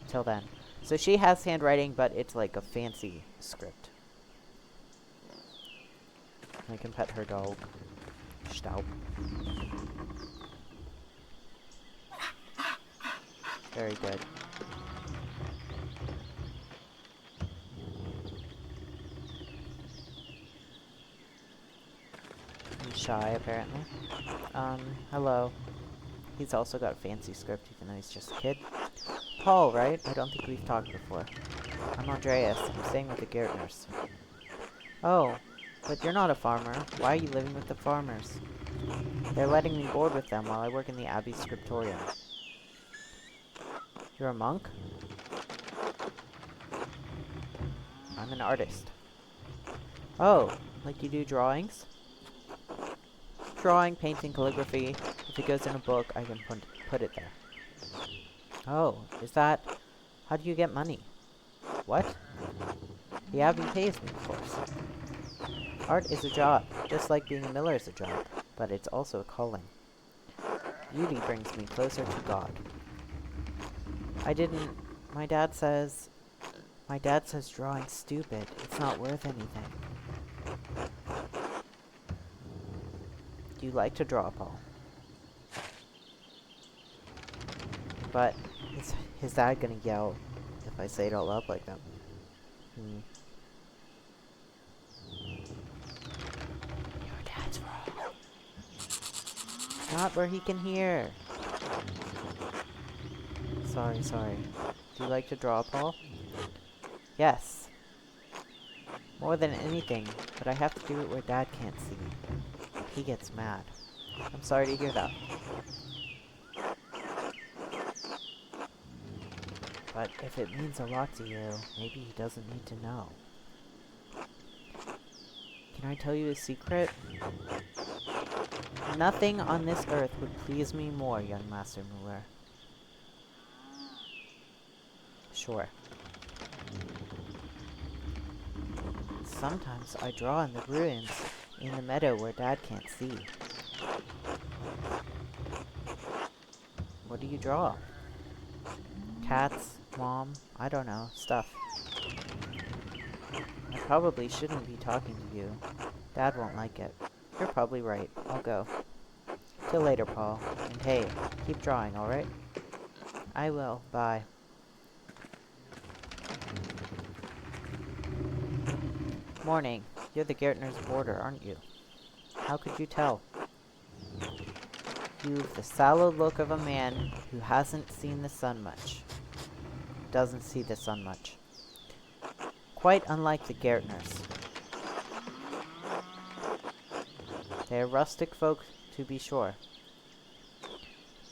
Till then. So she has handwriting, but it's like a fancy script. I can pet her dog. Staub. Very good. He's shy, apparently. Hello. He's also got a fancy script, even though he's just a kid. Paul, right? I don't think we've talked before. I'm Andreas. I'm staying with the Gartners. Oh, but you're not a farmer. Why are you living with the farmers? They're letting me board with them while I work in the Abbey's scriptorium. You're a monk? I'm an artist. Oh, like you do drawings? Drawing, painting, calligraphy. If it goes in a book, I can put it there. Oh, is that... How do you get money? What? The Abbey pays me, of course. Art is a job, just like being a miller is a job, but it's also a calling. Beauty brings me closer to God. My dad says drawing's stupid. It's not worth anything. Do you like to draw, Paul? But is his dad gonna yell if I say it all up like that? Your dad's wrong. Not where he can hear. Sorry. Do you like to draw, Paul? Yes. More than anything, but I have to do it where Dad can't see. He gets mad. I'm sorry to hear that. But if it means a lot to you, maybe he doesn't need to know. Can I tell you a secret? Nothing on this earth would please me more, young Master Muller. Sure. Sometimes I draw in the ruins in the meadow where Dad can't see. What do you draw? Cats? Mom? I don't know. Stuff. I probably shouldn't be talking to you. Dad won't like it. You're probably right. I'll go. Till later, Paul. And hey, keep drawing, alright? I will. Bye. Morning. You're the Gartner's boarder, aren't you? How could you tell? You've the sallow look of a man who hasn't seen the sun much. Doesn't see the sun much. Quite unlike the Gartners. They are rustic folk, to be sure.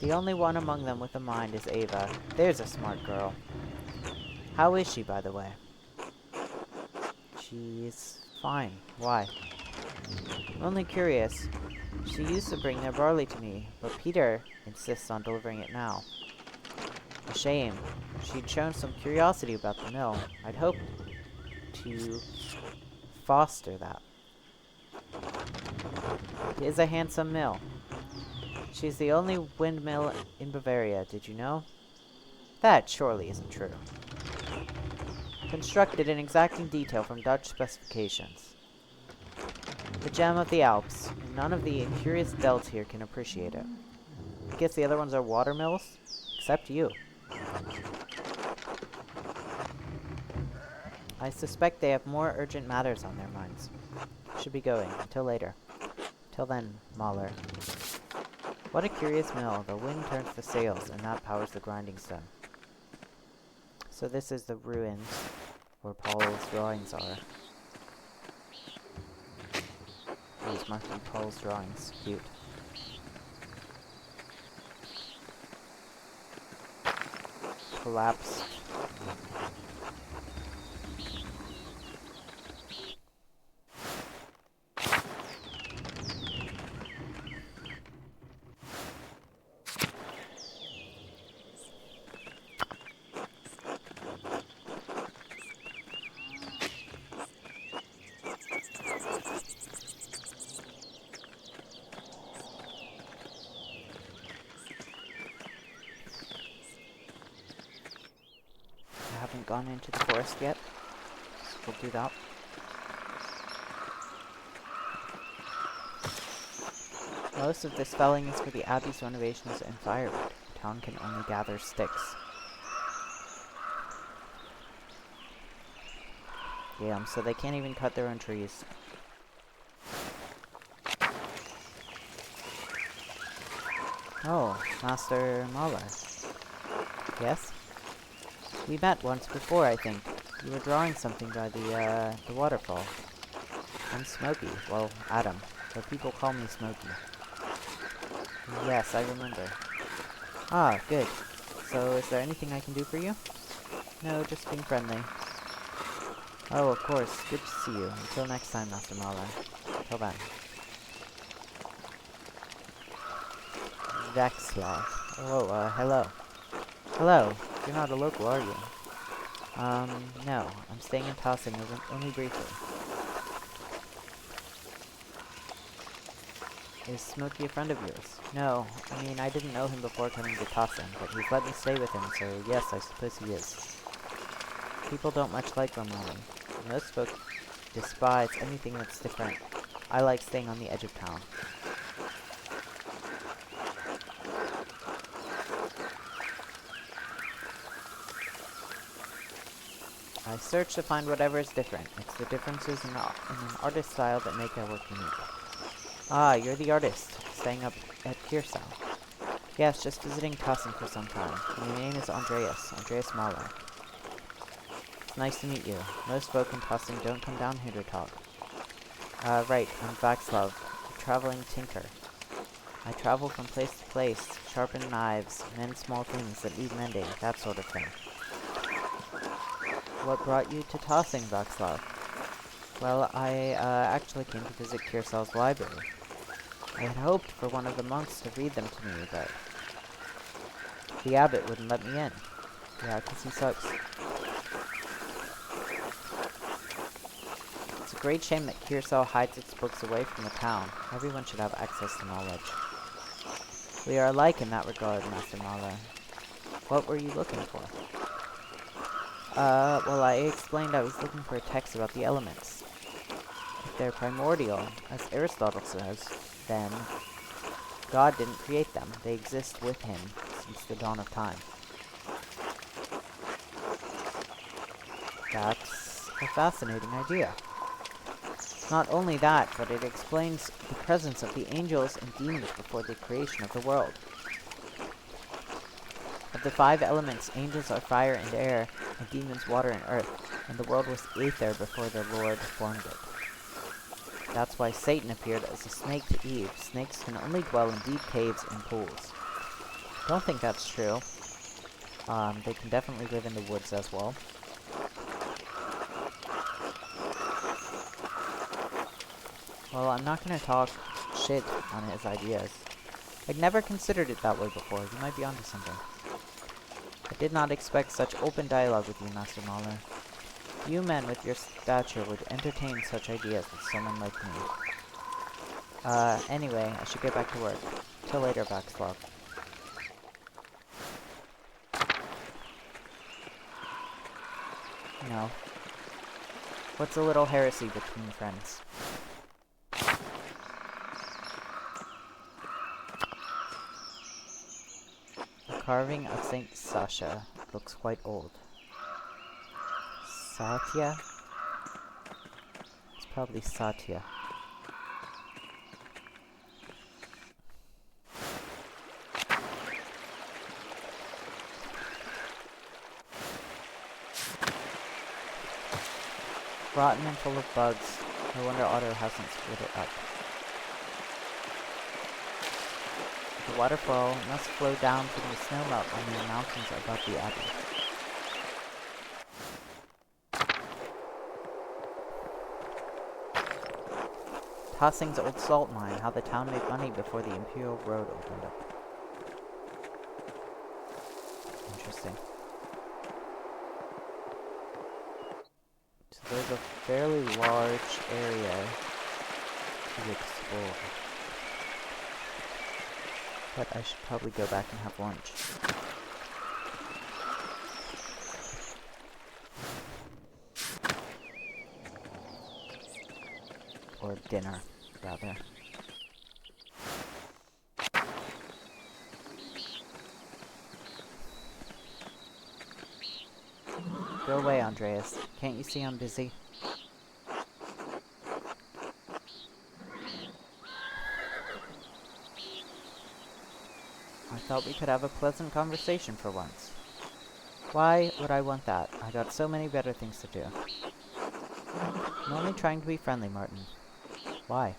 The only one among them with a mind is Ava. There's a smart girl. How is she, by the way? She's fine. Why? Only curious. She used to bring their barley to me, but Peter insists on delivering it now. A shame. She'd shown some curiosity about the mill. I'd hoped to foster that. It is a handsome mill. She's the only windmill in Bavaria, did you know? That surely isn't true. Constructed in exacting detail from Dutch specifications. The gem of the Alps. None of the incurious delts here can appreciate it. I guess the other ones are watermills? Except you. I suspect they have more urgent matters on their minds. Should be going. Until later. Till then, Mahler. What a curious mill. The wind turns the sails, and that powers the grinding stone. So this is the ruins where Paul's drawings are. These must be Paul's drawings. Cute. Collapsed. haven't gone into the forest yet. So we'll do that. Most of this felling is for the Abbey's renovations and firewood. The town can only gather sticks. Damn, so they can't even cut their own trees. Oh, Master Mahler. Yes? We met once before, I think. You were drawing something by the waterfall. I'm Smokey. Well, Adam. But people call me Smokey. Yes, I remember. Ah, good. So, is there anything I can do for you? No, just being friendly. Oh, of course. Good to see you. Until next time, Master Mahler. Till then. Vexlaw. Oh, hello. Hello. You're not a local, are you? No. I'm staying in Tossing only briefly. Is Smokey a friend of yours? No. I mean, I didn't know him before coming to Tossing, but he's let me stay with him, so yes, I suppose he is. People don't much like Romani. Most folk despise anything that's different. I like staying on the edge of town. I search to find whatever is different. It's the differences in an artist's style that make our work unique. Ah, you're the artist, staying up at Kirsau. Yes, just visiting Tossing for some time. My name is Andreas Mahler. It's nice to meet you. Most folk in Tossing don't come down here to talk. Right, I'm Václav, a traveling tinker. I travel from place to place, sharpen knives, mend small things that need mending, that sort of thing. What brought you to Tossing, Václav? Well, I actually came to visit Kirsau's library. I had hoped for one of the monks to read them to me, but the abbot wouldn't let me in. Yeah, 'cause he sucks. It's a great shame that Kirsau hides its books away from the town. Everyone should have access to knowledge. We are alike in that regard, Master Mahler. What were you looking for? Well, I explained I was looking for a text about the elements. If they're primordial, as Aristotle says, then God didn't create them. They exist with him since the dawn of time. That's a fascinating idea. Not only that, but it explains the presence of the angels and demons before the creation of the world. Of the 5 elements, angels are fire and air, and demons water and earth, and the world was aether before the Lord formed it. That's why Satan appeared as a snake to Eve. Snakes can only dwell in deep caves and pools. Don't think that's true. They can definitely live in the woods as well. Well, I'm not gonna talk shit on his ideas. I'd never considered it that way before. You might be onto something. I did not expect such open dialogue with you, Master Mahler. Few men with your stature would entertain such ideas with someone like me. Anyway, I should get back to work. Till later, Václav. No. What's a little heresy between friends? The carving of Saint Sasha looks quite old. Satya? It's probably Satya. Rotten and full of bugs. No wonder Otto hasn't split it up. The waterfall must flow down from the snowmelt on the mountains above the abbey. Tossing's old salt mine, how the town made money before the Imperial Road opened up. Interesting. So there's a fairly large area to explore. But I should probably go back and have lunch. Or dinner, rather. Go away, Andreas. Can't you see I'm busy? I thought we could have a pleasant conversation for once. Why would I want that? I got so many better things to do. I'm only trying to be friendly, Martin. Why?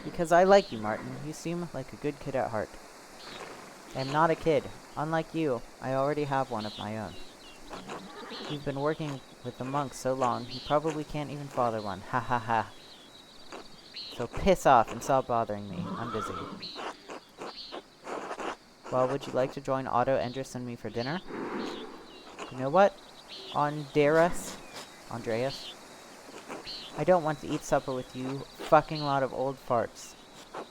Because I like you, Martin. You seem like a good kid at heart. I am not a kid. Unlike you, I already have one of my own. You've been working with the monks so long, you probably can't even father one. Ha ha ha. So piss off and stop bothering me. I'm busy. Well, would you like to join Otto, Endres, and me for dinner? You know what? Andreas? I don't want to eat supper with you fucking lot of old farts.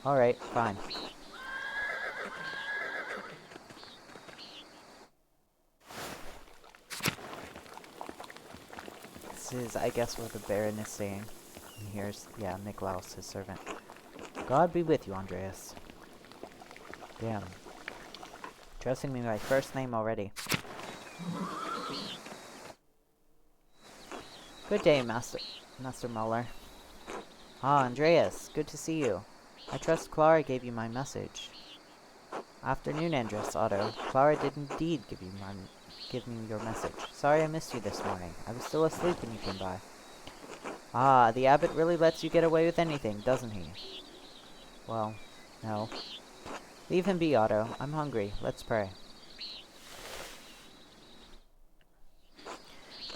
Alright, fine. This is, I guess, what the Baron is saying. And here's, yeah, Niklaus, his servant. God be with you, Andreas. Damn. Addressing me by first name already. Good day, Master Muller. Ah, Andreas, good to see you. I trust Clara gave you my message. Afternoon, Andres, Otto. Clara did indeed give me your message. Sorry I missed you this morning. I was still asleep when you came by. Ah, the abbot really lets you get away with anything, doesn't he? Well, no. Leave him be, Otto. I'm hungry. Let's pray.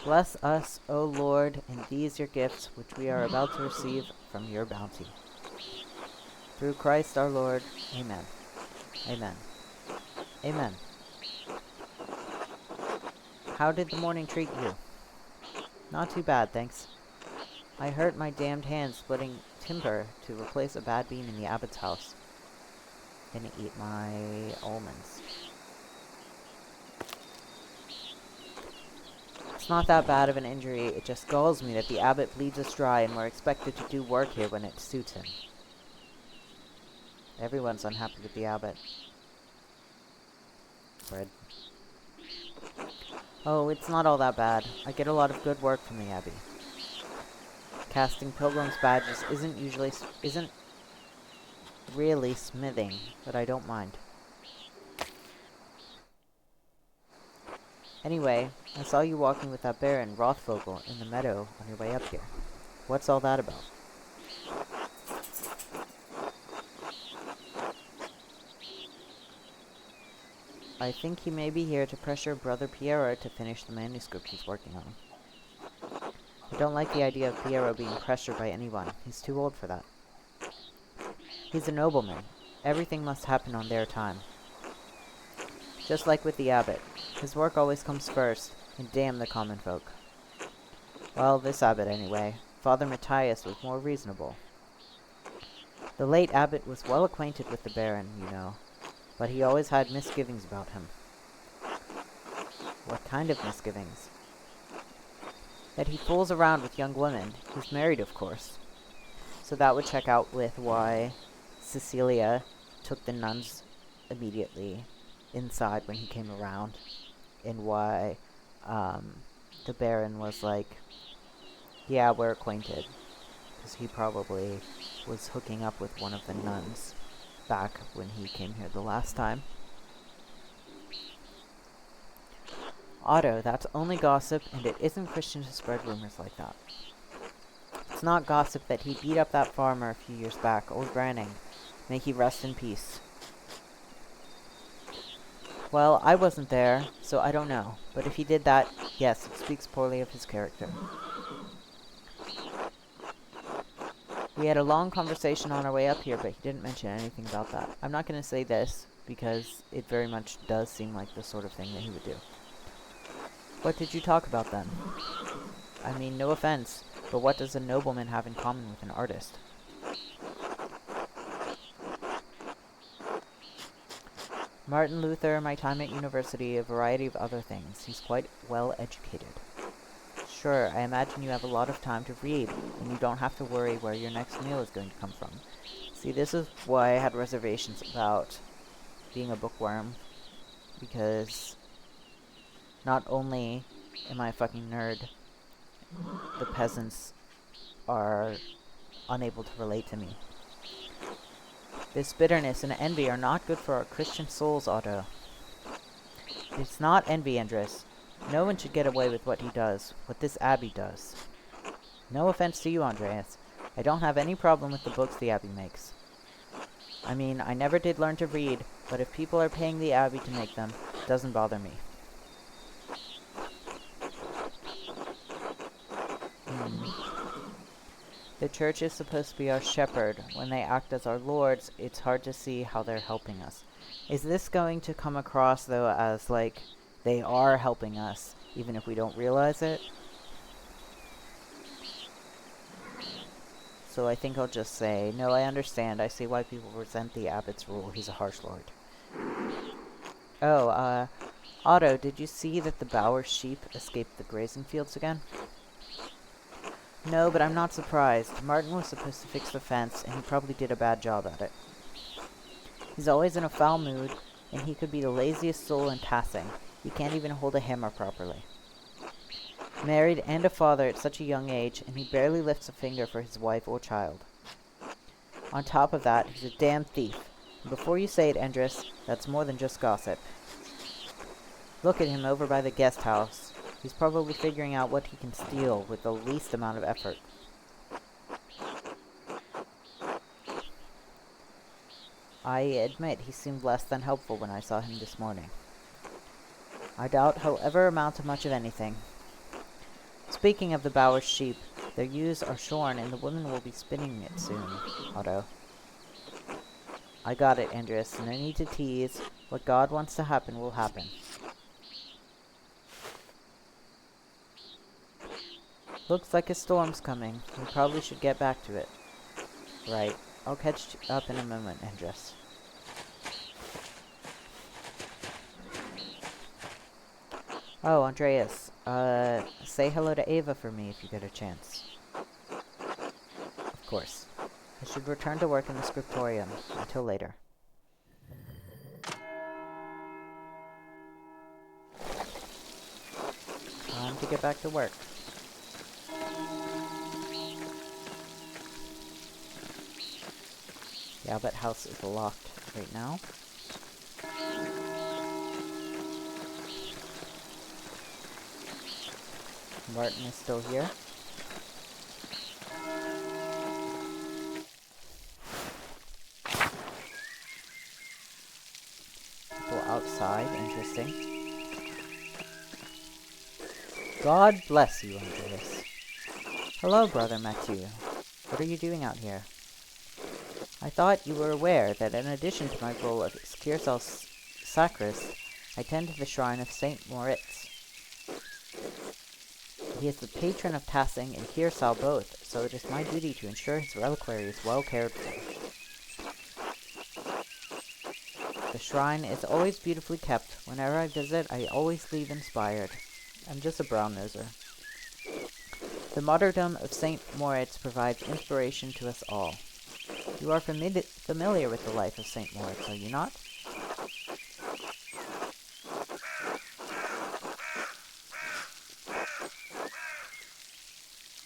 Bless us, O Lord, in these your gifts, which we are about to receive from your bounty. Through Christ our Lord. Amen. Amen. Amen. How did the morning treat you? Not too bad, thanks. I hurt my damned hand splitting timber to replace a bad beam in the abbot's house. Gonna eat my almonds. It's not that bad of an injury, it just galls me that the abbot bleeds us dry and we're expected to do work here when it suits him. Everyone's unhappy with the abbot. Bread. Oh, it's not all that bad. I get a lot of good work from the abbey. Casting pilgrims' badges isn't really smithing, but I don't mind. Anyway, I saw you walking with that Baron, Rothvogel, in the meadow on your way up here. What's all that about? I think he may be here to pressure Brother Piero to finish the manuscript he's working on. I don't like the idea of Piero being pressured by anyone. He's too old for that. He's a nobleman. Everything must happen on their time. Just like with the abbot. His work always comes first, and damn the common folk. Well, this abbot anyway. Father Matthias was more reasonable. The late abbot was well acquainted with the Baron, you know, but he always had misgivings about him. What kind of misgivings? That he fools around with young women. He's married, of course. So that would check out with why Cecilia took the nuns immediately inside when he came around, and why the Baron was like, yeah, we're acquainted, because he probably was hooking up with one of the nuns back when he came here the last time. Otto, that's only gossip, and it isn't Christian to spread rumors like that. It's not gossip that he beat up that farmer a few years back, old Branning. May he rest in peace. Well, I wasn't there, so I don't know. But if he did that, yes, it speaks poorly of his character. We had a long conversation on our way up here, but he didn't mention anything about that. I'm not going to say this, because it very much does seem like the sort of thing that he would do. What did you talk about then? I mean, no offense, but what does a nobleman have in common with an artist? Martin Luther, my time at university, a variety of other things. He's quite well educated. Sure, I imagine you have a lot of time to read, and you don't have to worry where your next meal is going to come from. See, this is why I had reservations about being a bookworm, because not only am I a fucking nerd, the peasants are unable to relate to me. This bitterness and envy are not good for our Christian souls, Otto. It's not envy, Andres. No one should get away with what he does, what this abbey does. No offense to you, Andreas. I don't have any problem with the books the abbey makes. I mean, I never did learn to read, but if people are paying the abbey to make them, it doesn't bother me. The church is supposed to be our shepherd. When they act as our lords, it's hard to see how they're helping us. Is this going to come across, though, as, like, they are helping us, even if we don't realize it? So I think I'll just say, no, I understand. I see why people resent the abbot's rule. He's a harsh lord. Oh, Otto, did you see that the Bower sheep escaped the grazing fields again? No, but I'm not surprised. Martin was supposed to fix the fence, and he probably did a bad job at it. He's always in a foul mood, and he could be the laziest soul in Tassing. He can't even hold a hammer properly. Married and a father at such a young age, and he barely lifts a finger for his wife or child. On top of that, he's a damn thief. And before you say it, Andres, that's more than just gossip. Look at him over by the guest house. He's probably figuring out what he can steal with the least amount of effort. I admit he seemed less than helpful when I saw him this morning. I doubt he'll ever amount to much of anything. Speaking of the Bower sheep, their ewes are shorn and the women will be spinning it soon, Otto. I got it, Andreas. No need to tease. What God wants to happen will happen. Looks like a storm's coming. We probably should get back to it. Right. I'll catch up in a moment, Andres. Oh, Andreas. Say hello to Ava for me if you get a chance. Of course. I should return to work in the scriptorium. Until later. Time to get back to work. The Abbot house is locked right now. Martin is still here. People outside, interesting. God bless you, Andreas. Hello, Brother Mathieu. What are you doing out here? I thought you were aware that in addition to my role of Skirsal's sacrist, I tend to the shrine of Saint Moritz. He is the patron of Tassing and Kirsal both, so it is my duty to ensure his reliquary is well cared for. The shrine is always beautifully kept. Whenever I visit, I always leave inspired. I'm just a brown-noser. The martyrdom of Saint Moritz provides inspiration to us all. You are familiar with the life of Saint Moritz, are you not?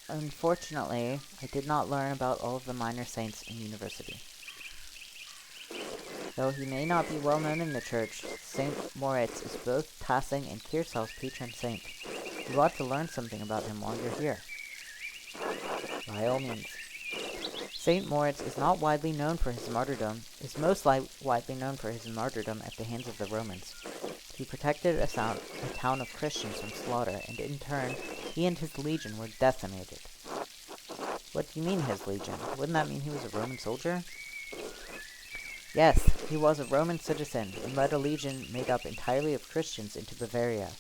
Unfortunately, I did not learn about all of the minor saints in university. Though he may not be well known in the church, Saint Moritz is both Tassing and Kirsal's patron saint. You ought to learn something about him while you're here. By all means. Saint Moritz is not widely known for his martyrdom, is most widely known for his martyrdom at the hands of the Romans. He protected a town of Christians from slaughter, and in turn, he and his legion were decimated. What do you mean, his legion? Wouldn't that mean he was a Roman soldier? Yes, he was a Roman citizen, and led a legion made up entirely of Christians into Bavaria.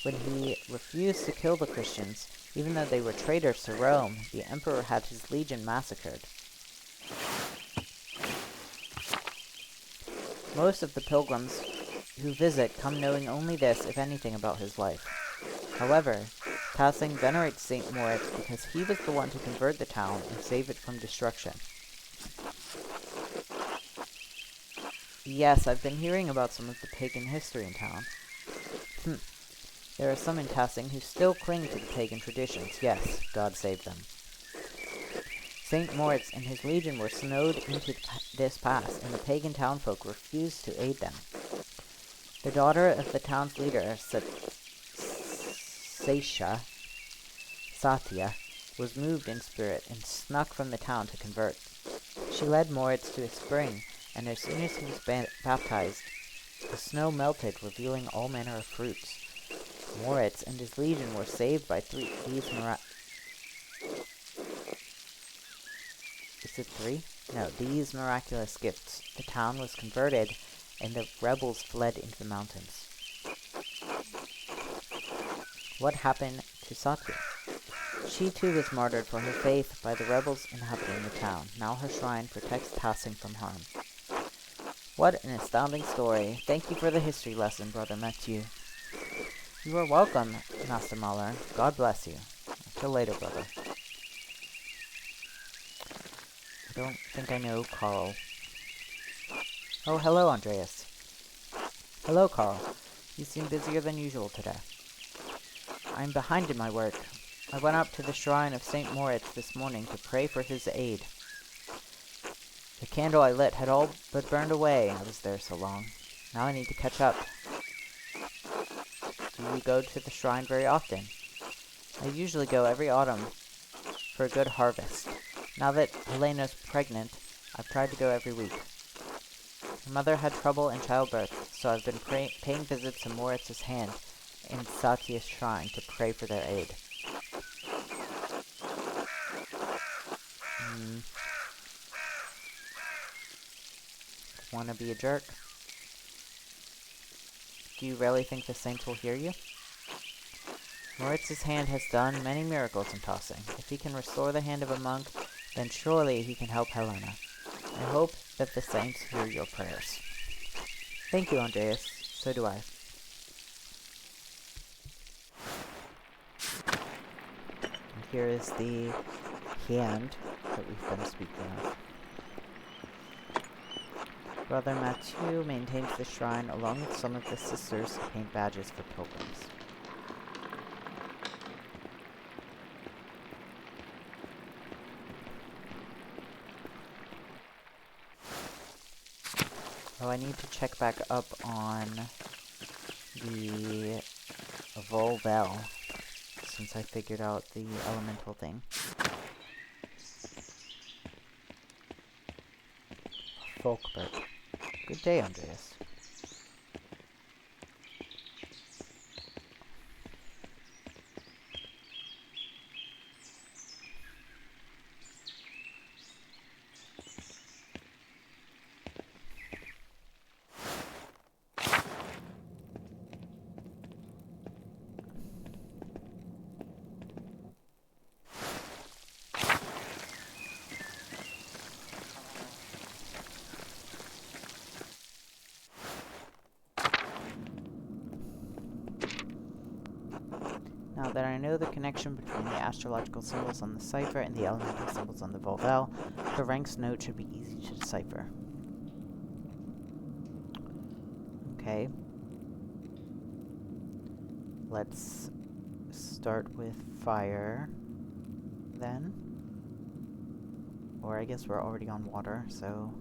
When he refused to kill the Christians, even though they were traitors to Rome, the emperor had his legion massacred. Most of the pilgrims who visit come knowing only this, if anything, about his life. However, Tassing venerates Saint Moritz because he was the one to convert the town and save it from destruction. Yes, I've been hearing about some of the pagan history in town. There are some in Tassing who still cling to the pagan traditions. Yes, God save them. Saint Moritz and his legion were snowed into this pass, and the pagan townfolk refused to aid them. The daughter of the town's leader, Satya, was moved in spirit and snuck from the town to convert. She led Moritz to a spring, and as soon as he was baptized, the snow melted, revealing all manner of fruits. Moritz and his legion were saved by these miraculous gifts. The town was converted, and the rebels fled into the mountains. What happened to Satya? She too was martyred for her faith by the rebels inhabiting the town. Now her shrine protects Tassing from harm. What an astounding story. Thank you for the history lesson, Brother Mathieu. You are welcome, Master Mahler. God bless you. Until later, brother. I don't think I know Carl. Oh, hello, Andreas. Hello, Carl. You seem busier than usual today. I'm behind in my work. I went up to the shrine of St. Moritz this morning to pray for his aid. The candle I lit had all but burned away. I was there so long. Now I need to catch up. Do you go to the shrine very often? I usually go every autumn for a good harvest. Now that Helena's pregnant, I've tried to go every week. Her mother had trouble in childbirth, so I've been paying visits to Moritz's hand in Satya's shrine to pray for their aid. Wanna be a jerk? Do you really think the saints will hear you? Moritz's hand has done many miracles in Tassing. If he can restore the hand of a monk, then surely he can help Helena. I hope that the saints hear your prayers. Thank you, Andreas. So do I. And here is the hand that we've been speaking of. Brother Mathieu maintains the shrine along with some of the sisters who paint badges for pilgrims. Oh, I need to check back up on the Volvel, since I figured out the elemental thing. Folkbert. Good day, Andreas. Now that I know the connection between the astrological symbols on the cipher and the elemental symbols on the Volvel, the Rank's note should be easy to decipher. Okay. Let's start with fire, then. Or I guess we're already on water, so...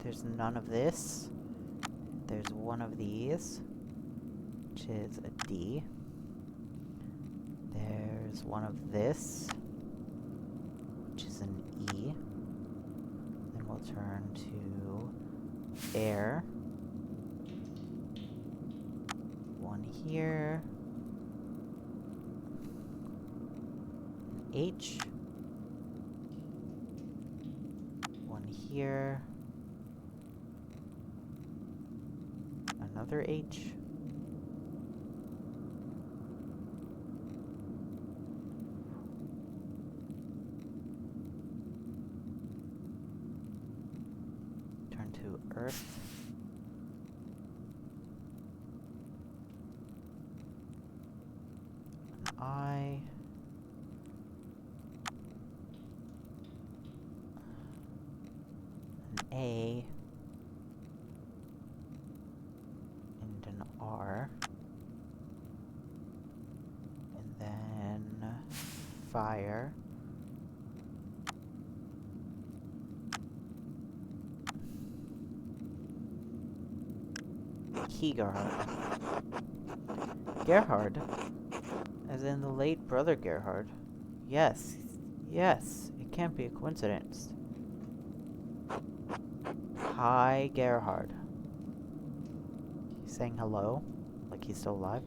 There's none of this. There's one of these, which is a D. There's one of this, which is an E. Then we'll turn to air. One here. An H. One here. Another H. Turn to Earth. I. An A. And an R. And then fire. Gerhard. Gerhard? As in the late brother Gerhard. Yes, yes, it can't be a coincidence. Hi, Gerhard. He's saying hello, like he's still alive.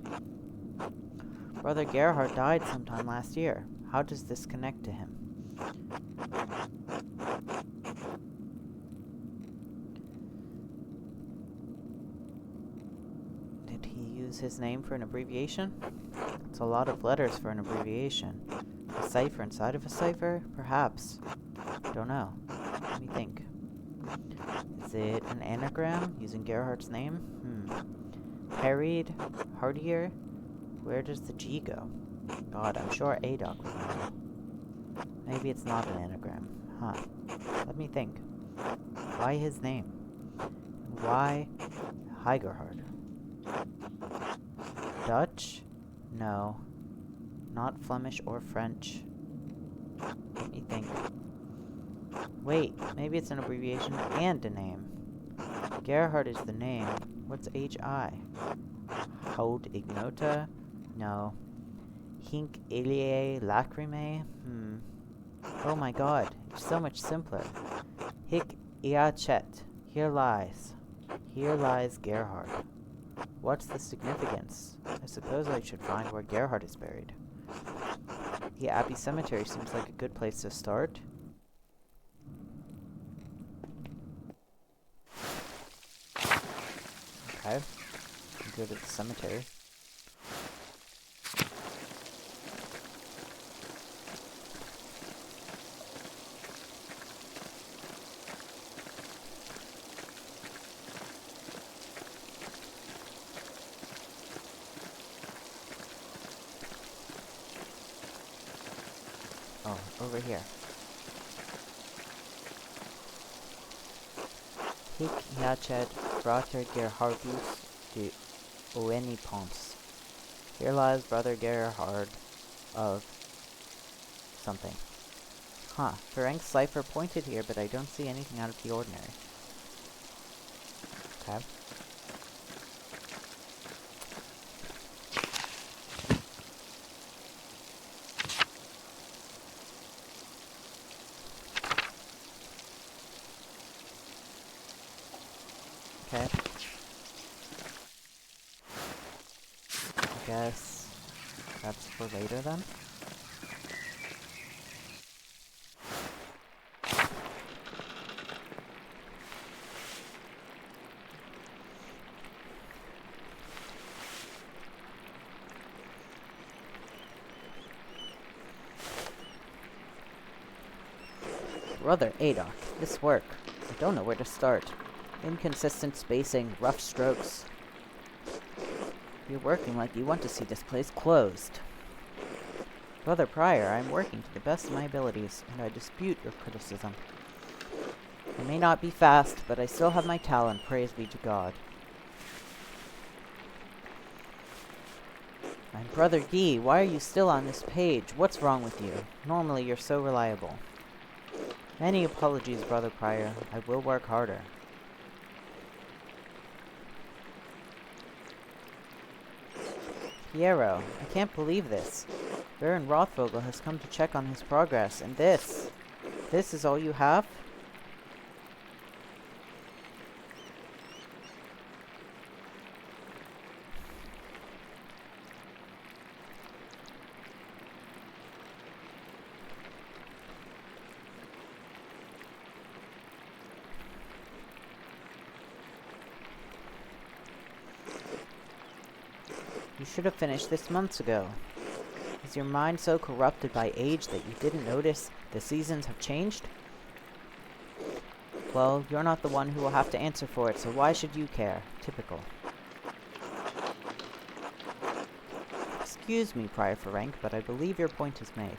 Brother Gerhard died sometime last year. How does this connect to him? Did he use his name for an abbreviation? It's a lot of letters for an abbreviation. A cipher inside of a cipher? Perhaps. Don't know. Let me think. Is it an anagram using Gerhard's name? Harried? Hardier? Where does the G go? God, I'm sure Adoc would know. Maybe it's not an anagram. Huh. Let me think. Why his name? Why Heigerhard? Dutch? No. Not Flemish or French. Let me think. Wait, maybe it's an abbreviation and a name. Gerhard is the name. What's H-I? Haud ignota? No. Hinc iliae lacrimae? Oh my god, it's so much simpler. Hic iacet. Here lies. Here lies Gerhard. What's the significance? I suppose I should find where Gerhard is buried. The Abbey Cemetery seems like a good place to start. Okay. Go to the cemetery. Oh, over here. Hic iacet frater Gerhardus de Oenipons. Here lies brother Gerhard of something. Huh, Ferenc's cipher pointed here, but I don't see anything out of the ordinary. Okay. Okay. I guess that's for later then. Brother Adoc, this work. I don't know where to start. Inconsistent spacing, rough strokes. You're working like you want to see this place closed. Brother Prior, I am working to the best of my abilities, and I dispute your criticism. I may not be fast, but I still have my talent, praise be to God. And Brother Guy, why are you still on this page? What's wrong with you? Normally you're so reliable. Many apologies, Brother Prior. I will work harder. Piero, I can't believe this. Baron Rothvogel has come to check on his progress, and this is all you have? You should have finished this months ago. Is your mind so corrupted by age that you didn't notice the seasons have changed? Well, you're not the one who will have to answer for it, so why should you care? Typical. Excuse me, Prior for rank, but I believe your point is made.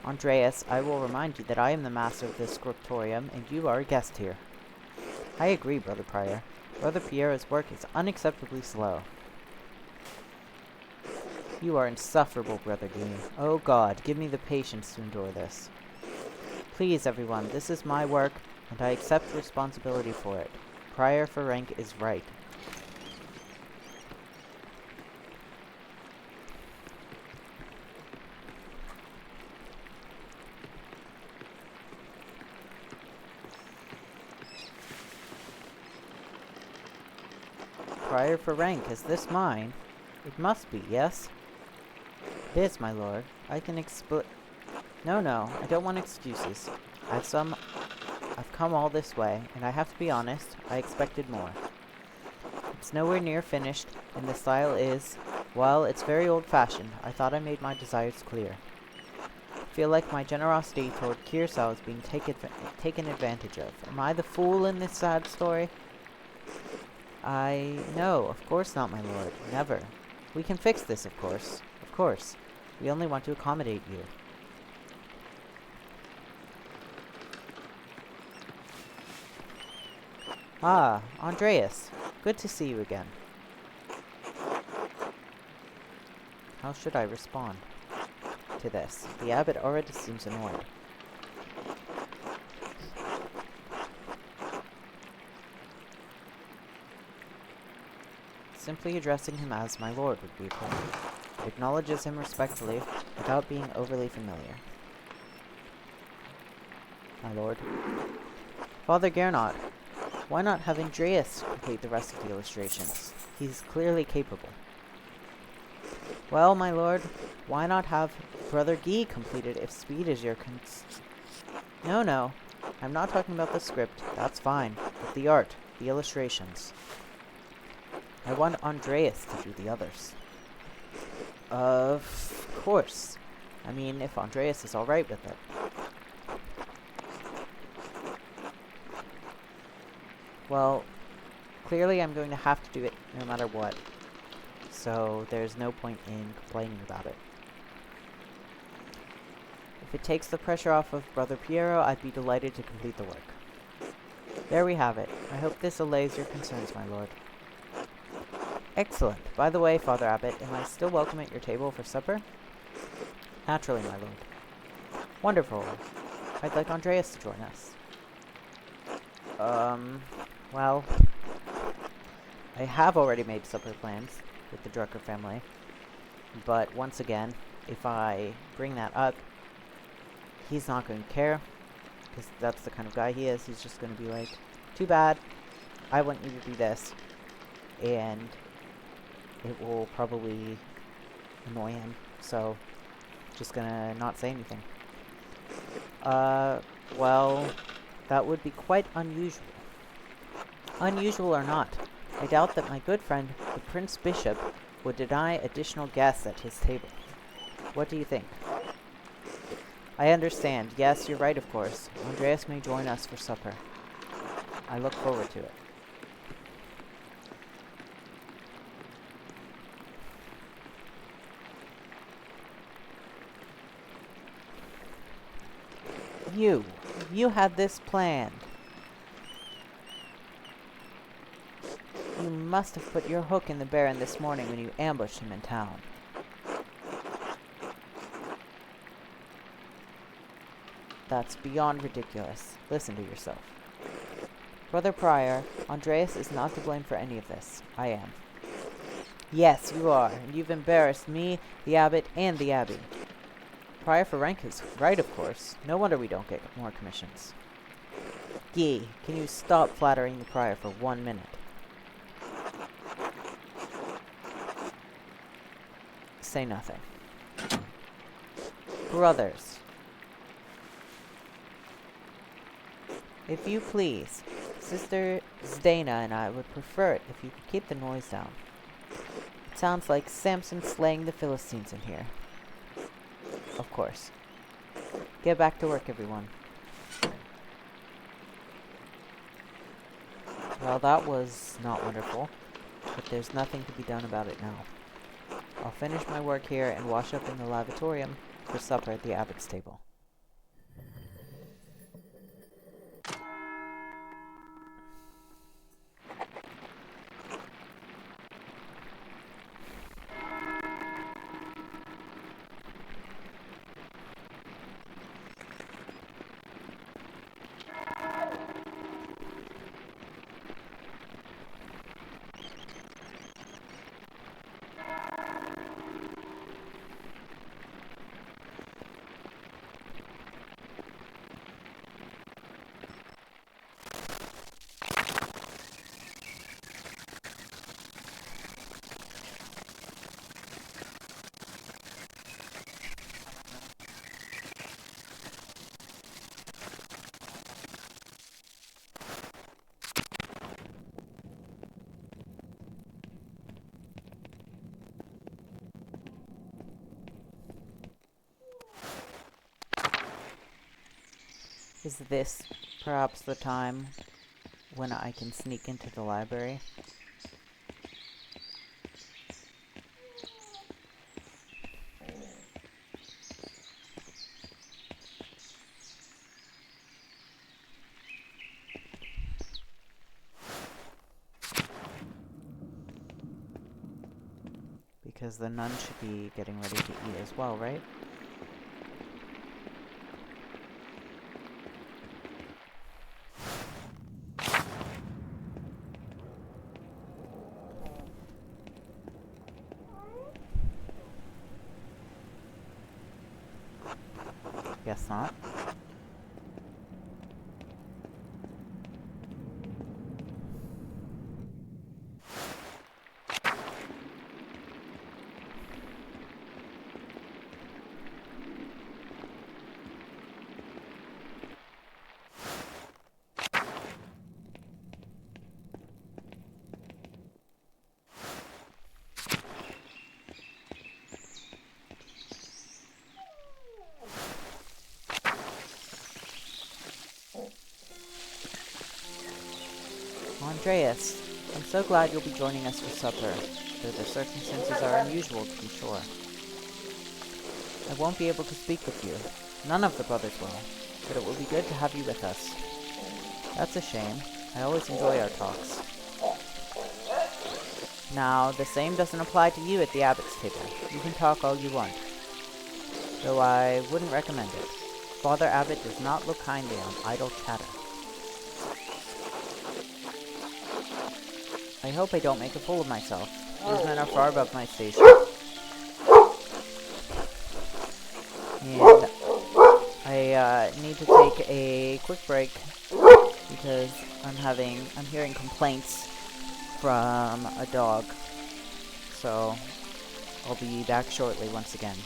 Andreas, I will remind you that I am the master of this scriptorium, and you are a guest here. I agree, Brother Prior. Brother Piero's work is unacceptably slow. You are insufferable, Brother Dean. Oh God, give me the patience to endure this. Please, everyone, this is my work, and I accept responsibility for it. Prior for rank is right. Prior for rank, is this mine? It must be, yes? It is, my lord. I can No, I don't want excuses. I've come all this way, and I have to be honest, I expected more. It's nowhere near finished, and the style is, well, it's very old-fashioned. I thought I made my desires clear. I feel like my generosity toward Kirsau is being taken advantage of. Am I the fool in this sad story? No, of course not, my lord. Never. We can fix this, of course. Of course. We only want to accommodate you. Ah, Andreas. Good to see you again. How should I respond to this? The abbot already seems annoyed. Simply addressing him as my lord would be appropriate. It acknowledges him respectfully without being overly familiar. My lord. Father Gernot, why not have Andreas complete the rest of the illustrations? He's clearly capable. Well, my lord, why not have Brother Guy complete it if speed is your No, I'm not talking about the script, that's fine, but the art, the illustrations. I want Andreas to do the others. Of course. I mean, if Andreas is alright with it. Well, clearly I'm going to have to do it no matter what. So there's no point in complaining about it. If it takes the pressure off of Brother Piero, I'd be delighted to complete the work. There we have it. I hope this allays your concerns, my lord. Excellent. By the way, Father Abbot, am I still welcome at your table for supper? Naturally, my lord. Wonderful. I'd like Andreas to join us. Well, I have already made supper plans with the Drucker family, but once again, if I bring that up, he's not going to care, because that's the kind of guy he is. He's just going to be like, too bad, I want you to do this, and it will probably annoy him, so just gonna not say anything. Well, that would be quite unusual. Unusual or not, I doubt that my good friend, the Prince Bishop, would deny additional guests at his table. What do you think? I understand. Yes, you're right, of course. Andreas may join us for supper. I look forward to it. You had this planned. You must have put your hook in the Baron this morning when you ambushed him in town. That's beyond ridiculous. Listen to yourself. Brother Prior, Andreas is not to blame for any of this. I am. Yes, you are, and you've embarrassed me, the abbot, and the abbey. Prior for rank is right, of course. No wonder we don't get more commissions. Guy, can you stop flattering the prior for 1 minute? Say nothing. Brothers. If you please, Sister Zdena and I would prefer it if you could keep the noise down. It sounds like Samson slaying the Philistines in here. Of course. Get back to work, everyone. Well, that was not wonderful, but there's nothing to be done about it now. I'll finish my work here and wash up in the lavatorium for supper at the abbot's table. Is this perhaps the time when I can sneak into the library? Because the nun should be getting ready to eat as well, right? Guess not. Andreas, I'm so glad you'll be joining us for supper, though the circumstances are unusual to be sure. I won't be able to speak with you. None of the brothers will, but it will be good to have you with us. That's a shame. I always enjoy our talks. Now, the same doesn't apply to you at the abbot's table. You can talk all you want, though I wouldn't recommend it. Father Abbot does not look kindly on idle chatter. I hope I don't make a fool of myself. These men are far above my station. And I need to take a quick break because I'm hearing complaints from a dog. So I'll be back shortly once again.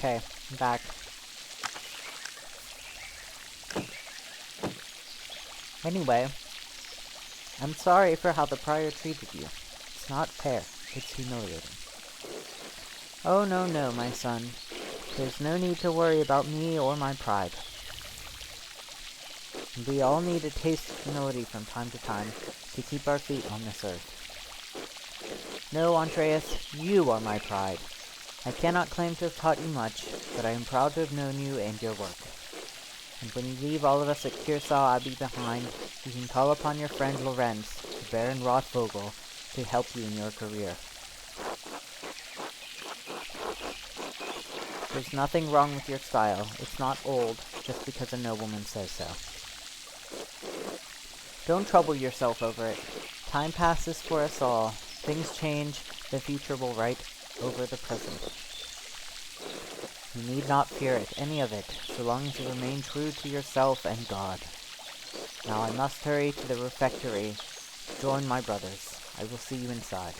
Okay, I'm back. Anyway, I'm sorry for how the prior treated you. It's not fair. It's humiliating. Oh, no, no, my son. There's no need to worry about me or my pride. We all need a taste of humility from time to time to keep our feet on this earth. No, Andreas, you are my pride. I cannot claim to have taught you much, but I am proud to have known you and your work. And when you leave all of us at Kearsau Abbey behind, you can call upon your friend Lorenz, Baron Rothvogel, to help you in your career. There's nothing wrong with your style. It's not old, just because a nobleman says so. Don't trouble yourself over it. Time passes for us all. Things change. The future will write over the present. You need not fear it, any of it, so long as you remain true to yourself and God. Now I must hurry to the refectory to join my brothers. I will see you inside.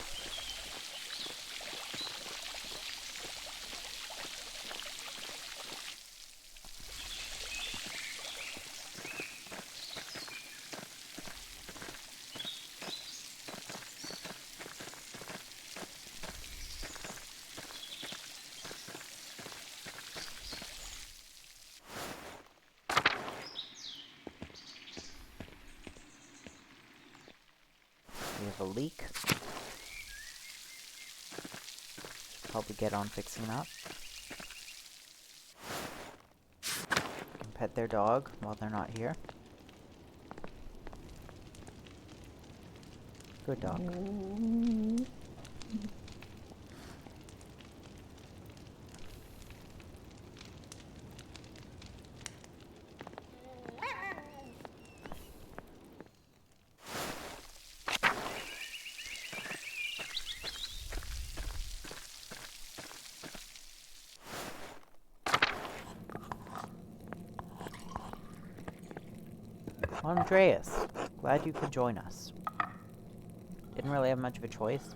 We have a leak. Probably get on fixing that. Can pet their dog while they're not here. Good dog. Andreas, glad you could join us. Didn't really have much of a choice.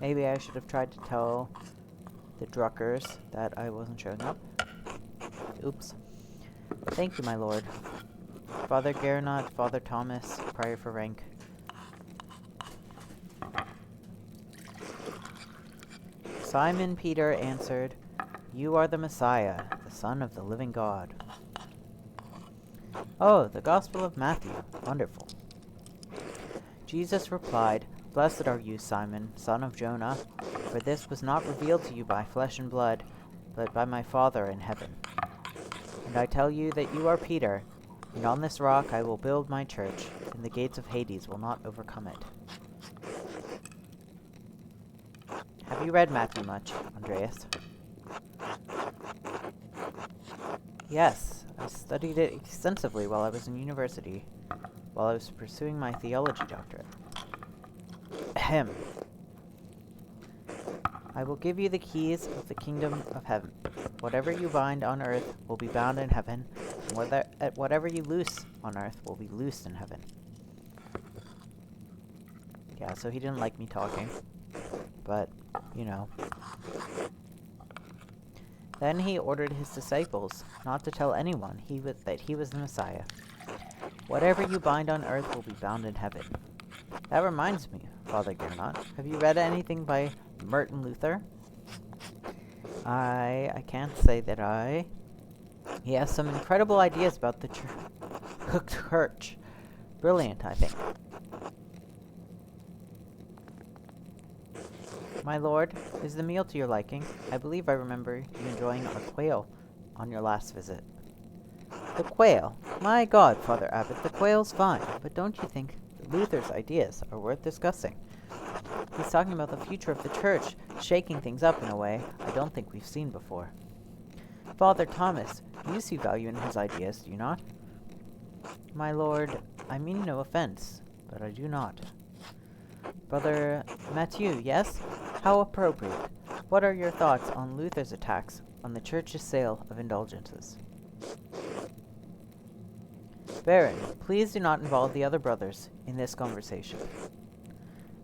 Maybe I should have tried to tell the Druckers that I wasn't showing up. Oops. Thank you, my lord. Father Gernot, Father Thomas, prior for rank. Simon Peter answered, "You are the Messiah, the Son of the living God." Oh, the Gospel of Matthew. Wonderful. Jesus replied, "Blessed are you, Simon, son of Jonah, for this was not revealed to you by flesh and blood, but by my Father in heaven. And I tell you that you are Peter, and on this rock I will build my church, and the gates of Hades will not overcome it." Have you read Matthew much, Andreas? Yes, I studied it extensively while I was in university, while I was pursuing my theology doctorate. Ahem. I will give you the keys of the kingdom of heaven. Whatever you bind on earth will be bound in heaven, and whatever you loose on earth will be loosed in heaven. Yeah, so he didn't like me talking, but, you know. Then he ordered his disciples not to tell anyone that he was the Messiah. Whatever you bind on earth will be bound in heaven. That reminds me, Father Gernot, have you read anything by Martin Luther? I can't say that I... He has some incredible ideas about the church. Brilliant, I think. My lord, is the meal to your liking? I believe I remember you enjoying our quail on your last visit. The quail? My God, Father Abbot, the quail's fine, but don't you think Luther's ideas are worth discussing? He's talking about the future of the church, shaking things up in a way I don't think we've seen before. Father Thomas, you see value in his ideas, do you not? My lord, I mean no offense, but I do not. Brother Mathieu, yes? How appropriate. What are your thoughts on Luther's attacks on the church's sale of indulgences? Baron, please do not involve the other brothers in this conversation.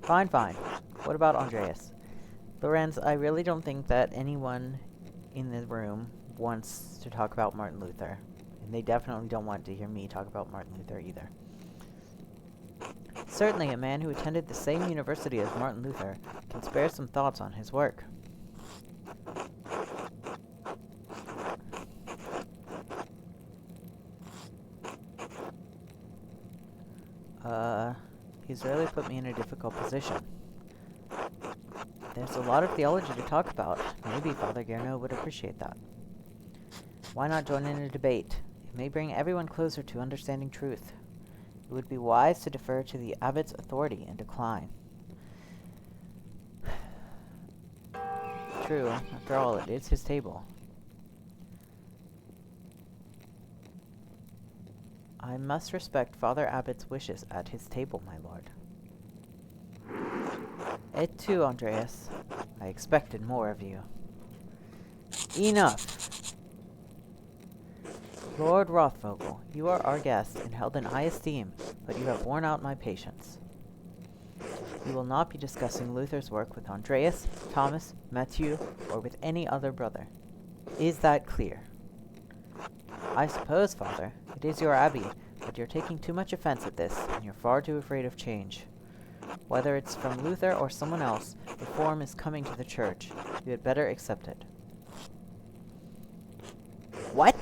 Fine, fine. What about Andreas? Lorenz, I really don't think that anyone in the room wants to talk about Martin Luther. And they definitely don't want to hear me talk about Martin Luther either. Certainly a man who attended the same university as Martin Luther can spare some thoughts on his work. He's really put me in a difficult position. There's a lot of theology to talk about. Maybe Father Garneau would appreciate that. Why not join in a debate? It may bring everyone closer to understanding truth. It would be wise to defer to the abbot's authority and decline. True, after all, it is his table. I must respect Father Abbot's wishes at his table, my lord. Et tu, Andreas. I expected more of you. Enough! Lord Rothvogel, you are our guest and held in high esteem, but you have worn out my patience. You will not be discussing Luther's work with Andreas, Thomas, Matthew, or with any other brother. Is that clear? I suppose, Father, it is your abbey, but you're taking too much offense at this, and you're far too afraid of change. Whether it's from Luther or someone else, reform is coming to the church. You had better accept it. What?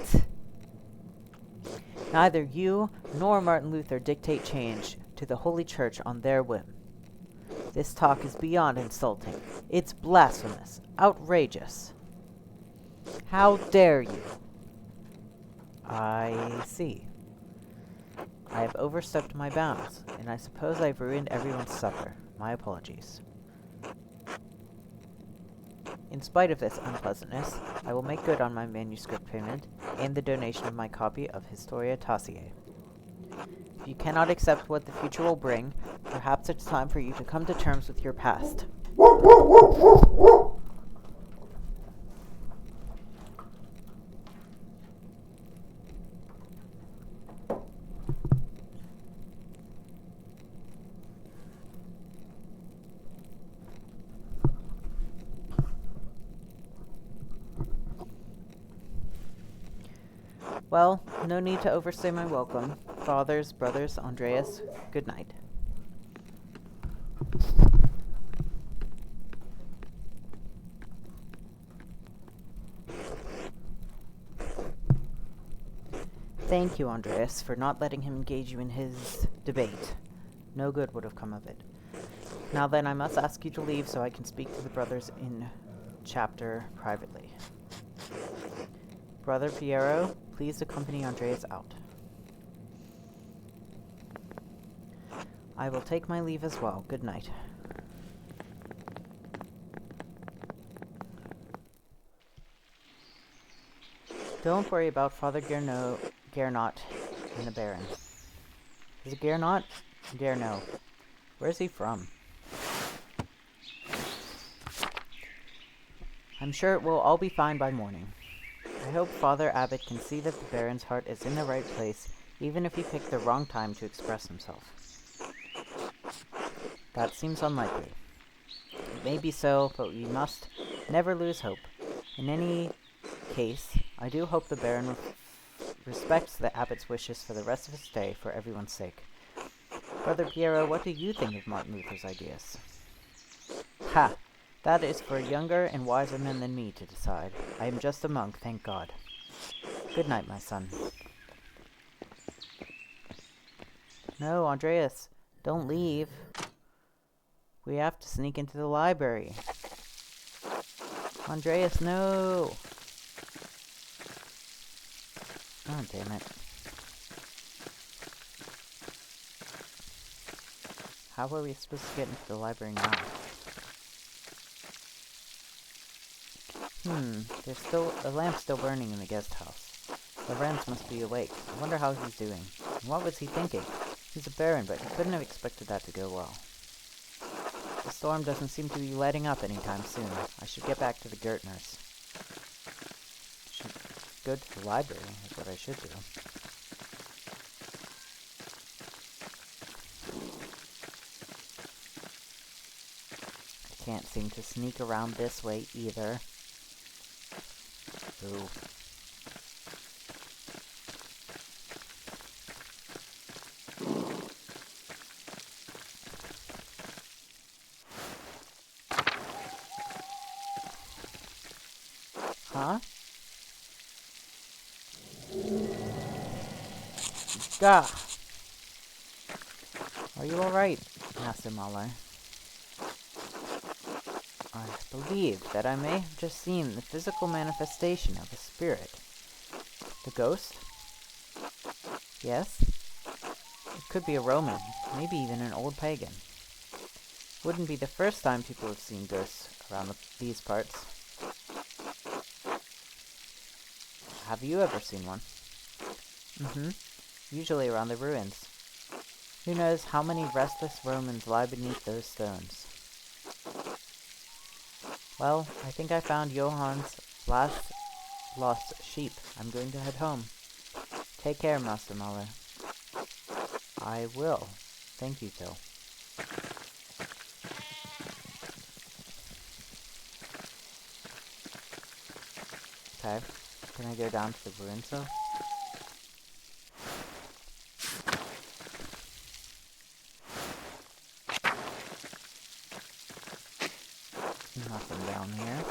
Neither you nor Martin Luther dictate change to the Holy Church on their whim. This talk is beyond insulting. It's blasphemous, outrageous. How dare you? I see. I have overstepped my bounds, and I suppose I've ruined everyone's supper. My apologies. In spite of this unpleasantness, I will make good on my manuscript payment and the donation of my copy of Historia Tassiae. If you cannot accept what the future will bring, perhaps it's time for you to come to terms with your past. Well, no need to overstay my welcome. Fathers, brothers, Andreas, good night. Thank you, Andreas, for not letting him engage you in his debate. No good would have come of it. Now then, I must ask you to leave so I can speak to the brothers in chapter privately. Brother Piero, please accompany Andreas out. I will take my leave as well. Good night. Don't worry about Father Gernot and the Baron. Is it Gernot? Gernot. Where's he from? I'm sure it will all be fine by morning. I hope Father Abbot can see that the Baron's heart is in the right place, even if he picked the wrong time to express himself. That seems unlikely. It may be so, but we must never lose hope. In any case, I do hope the Baron respects the Abbot's wishes for the rest of his stay for everyone's sake. Brother Piero, what do you think of Martin Luther's ideas? Ha! That is for younger and wiser men than me to decide. I am just a monk, thank God. Good night, my son. No, Andreas, don't leave. We have to sneak into the library. Andreas, no! Oh, damn it. How are we supposed to get into the library now? The lamp's still burning in the guest house. Lorenz must be awake. I wonder how he's doing. And what was he thinking? He's a baron, but he couldn't have expected that to go well. The storm doesn't seem to be letting up anytime soon. I should get back to the Gertners. Should go to the library is what I should do. I can't seem to sneak around this way either. Ooh. Huh? Gah! Are you alright, Master Mahler? I believe that I may have just seen the physical manifestation of a spirit. The ghost? Yes? It could be a Roman, maybe even an old pagan. Wouldn't be the first time people have seen ghosts around these parts. Have you ever seen one? Mm-hmm. Usually around the ruins. Who knows how many restless Romans lie beneath those stones. Well, I think I found Johann's last lost sheep. I'm going to head home. Take care, Master Mahler. I will. Thank you, Till. Okay. Can I go down to the ruins, though? Nothing down here.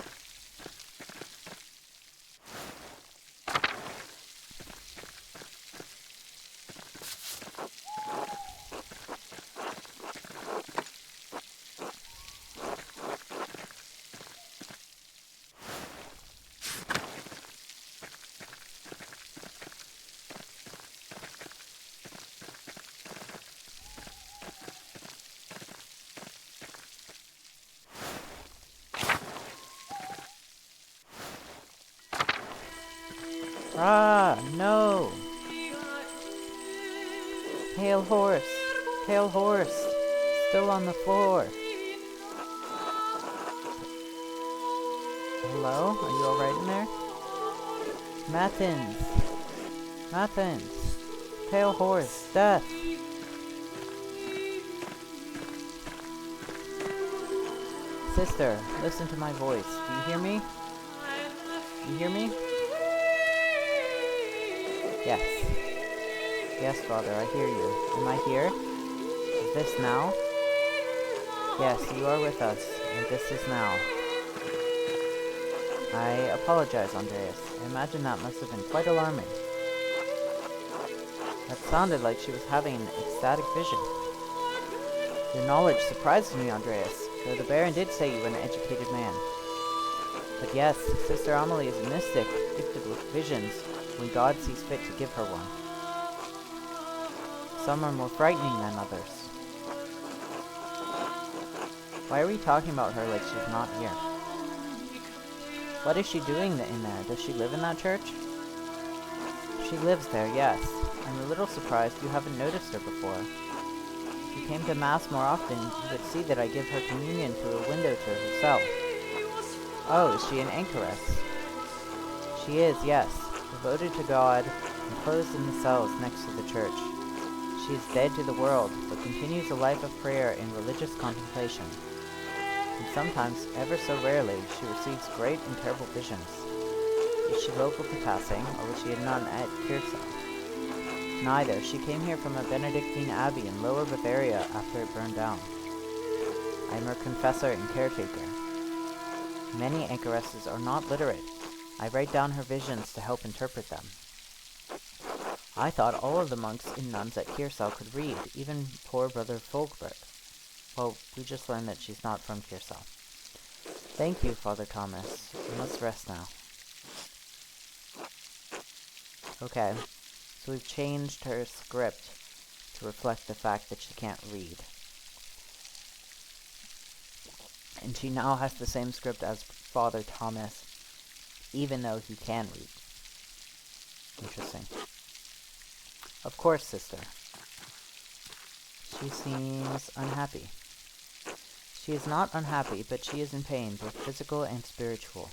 Ah, no! Pale horse! Pale horse! Still on the floor! Hello? Are you alright in there? Matins! Matins! Pale horse! Death! Sister, listen to my voice. Do you hear me? You hear me? Yes. Yes, Father, I hear you. Am I here? Is this now? Yes, you are with us, and this is now. I apologize, Andreas. I imagine that must have been quite alarming. That sounded like she was having an ecstatic vision. Your knowledge surprised me, Andreas, though the Baron did say you were an educated man. But yes, Sister Amelie is a mystic, gifted with visions, when God sees fit to give her one. Some are more frightening than others. Why are we talking about her like she's not here? What is she doing in there? Does she live in that church? She lives there, yes. I'm a little surprised you haven't noticed her before. If you came to Mass more often, you would see that I give her communion through a window to her cell. Oh, is she an anchoress? She is, yes. Devoted to God and closed in the cells next to the church. She is dead to the world, but continues a life of prayer and religious contemplation. And sometimes, ever so rarely, she receives great and terrible visions. Is she local to Passing, or was she a nun at Kiersau? Neither. She came here from a Benedictine abbey in Lower Bavaria after it burned down. I am her confessor and caretaker. Many anchoresses are not literate. I write down her visions to help interpret them. I thought all of the monks and nuns at Kiersau could read, even poor Brother Folkberg. Well, we just learned that she's not from Kiersau. Thank you, Father Thomas. Let's rest now. Okay, so we've changed her script to reflect the fact that she can't read. And she now has the same script as Father Thomas, even though he can read. Interesting. Of course, sister. She seems unhappy. She is not unhappy, but she is in pain, both physical and spiritual.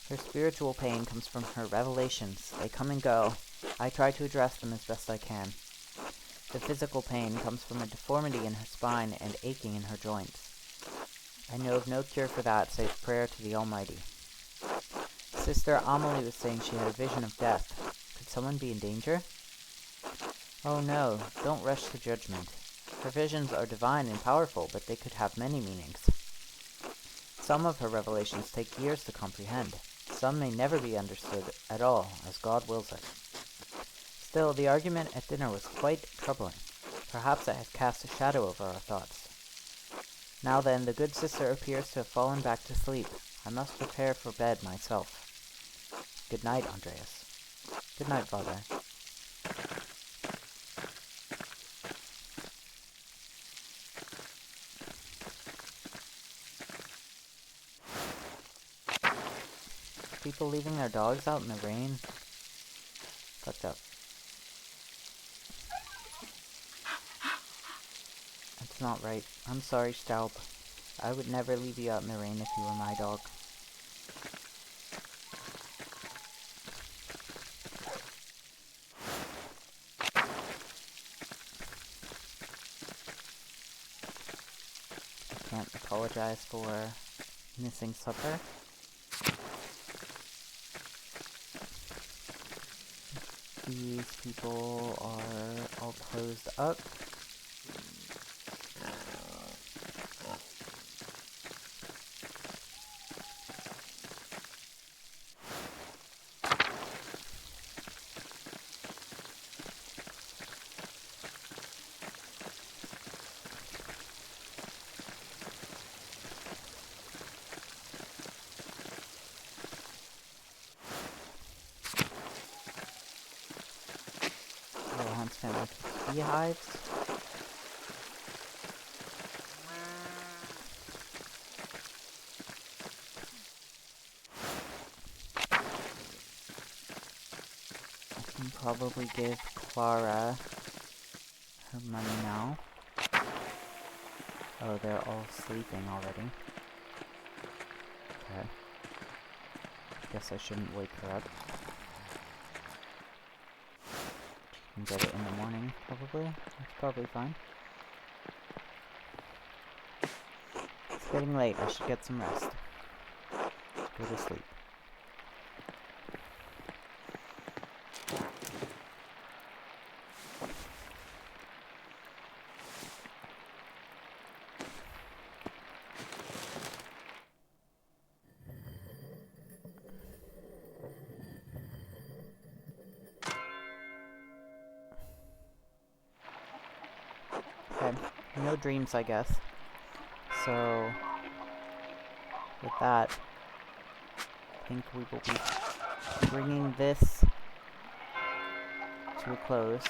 Her spiritual pain comes from her revelations. They come and go. I try to address them as best I can. The physical pain comes from a deformity in her spine and aching in her joints. I know of no cure for that save prayer to the Almighty. Sister Amelie was saying she had a vision of death. Could someone be in danger? Oh no, don't rush to judgment. Her visions are divine and powerful, but they could have many meanings. Some of her revelations take years to comprehend. Some may never be understood at all, as God wills it. Still, the argument at dinner was quite troubling. Perhaps I had cast a shadow over our thoughts. Now then, the good sister appears to have fallen back to sleep. I must prepare for bed myself. Good night, Andreas. Good night, Father. People leaving their dogs out in the rain? Fucked up. It's not right. I'm sorry, Staub. I would never leave you out in the rain if you were my dog. I can't apologize for missing supper. These people are all closed up. Little huntsman with beehives. I can probably give Clara her money now. Oh, they're all sleeping already. Okay. Guess I shouldn't wake her up. She can get it in the morning, probably. That's probably fine. It's getting late. I should get some rest. Go to sleep. Okay, no dreams, I guess. So, with that, I think we will be bringing this to a close.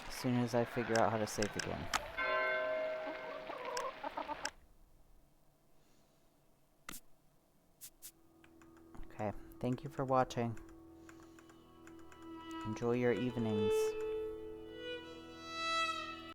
As soon as I figure out how to save the game. Okay, thank you for watching. Enjoy your evenings.